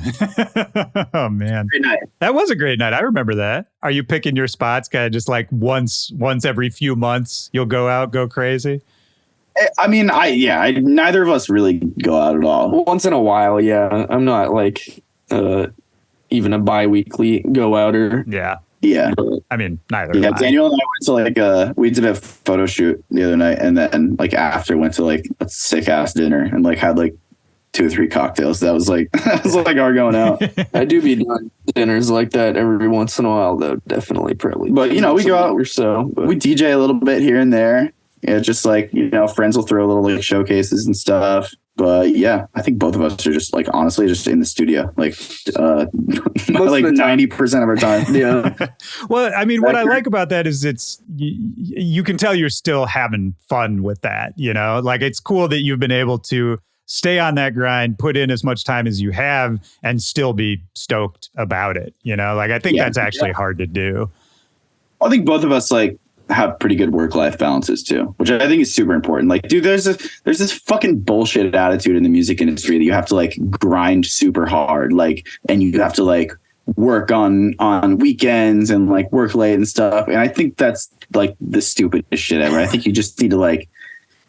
Oh man, great night. That was a great night. I remember that. Are you picking your spots? Kind of just like once every few months, you'll go out, go crazy. I mean, neither of us really go out at all. Once in a while, yeah. I'm not like even a bi-weekly go outer. Yeah. I mean, neither. Yeah, Daniel and I went to like we did a photo shoot the other night, and then like after went to like a sick ass dinner and like had like 2 or 3 cocktails. That was like our going out. I do be doing dinners like that every once in a while, though. Definitely, probably. But you know, we go out or so. But we DJ a little bit here and there. Yeah, just like, you know, friends will throw little like showcases and stuff. But yeah, I think both of us are just like honestly just in the studio, like like 90% of our time. Yeah. Well, I mean, what I like about that is you can tell you're still having fun with that. You know, like it's cool that you've been able to stay on that grind, put in as much time as you have, and still be stoked about it. You know, like I think that's actually hard to do. I think both of us like have pretty good work-life balances too, which I think is super important. Like, dude, there's this fucking bullshit attitude in the music industry that you have to like grind super hard, like, and you have to like work on weekends and like work late and stuff. And I think that's like the stupidest shit ever. I think you just need to like,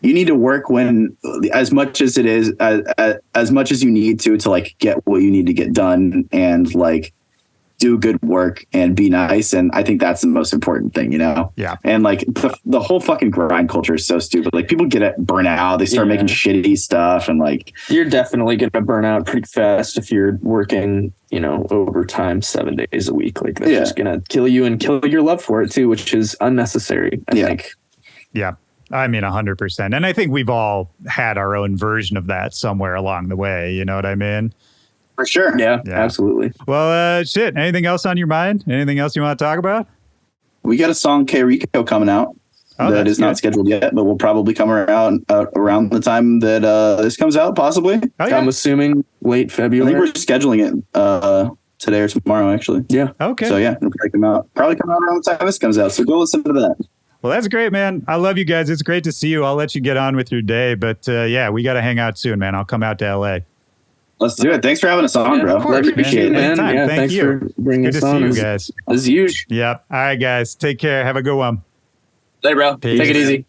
you need to work when as much as it is, as much as you need to like get what you need to get done and like do good work and be nice. And I think that's the most important thing, you know? Yeah. And like the whole fucking grind culture is so stupid. Like people get burnt out. They start making shitty stuff. And like, you're definitely going to burn out pretty fast if you're working, you know, overtime 7 days a week. Like that's just going to kill you and kill your love for it too, which is unnecessary, I think. Yeah. I mean, 100%. And I think we've all had our own version of that somewhere along the way. You know what I mean? For sure. Yeah, Yeah. absolutely. Well, shit. Anything else on your mind? Anything else you want to talk about? We got a song K Rico coming out that that's is not good. scheduled yet, but will probably come around the time that this comes out, possibly. Oh, yeah. I'm assuming late I February. think we're scheduling it today or tomorrow, actually. Yeah. Okay. So yeah, it'll probably come out around the time this comes out. So go listen to that. Well, that's great, man. I love you guys. It's great to see you. I'll let you get on with your day. But yeah, we got to hang out soon, man. I'll come out to LA. Let's do it. Thanks for having us on, Yeah, bro. of course, I appreciate it, man. man. Anytime. Yeah, Thank thanks you. for bringing Good us to see on. you guys. As usual. Yep. All right, guys. Take care. Have a good one. Hey, bro. Peace. Take it easy.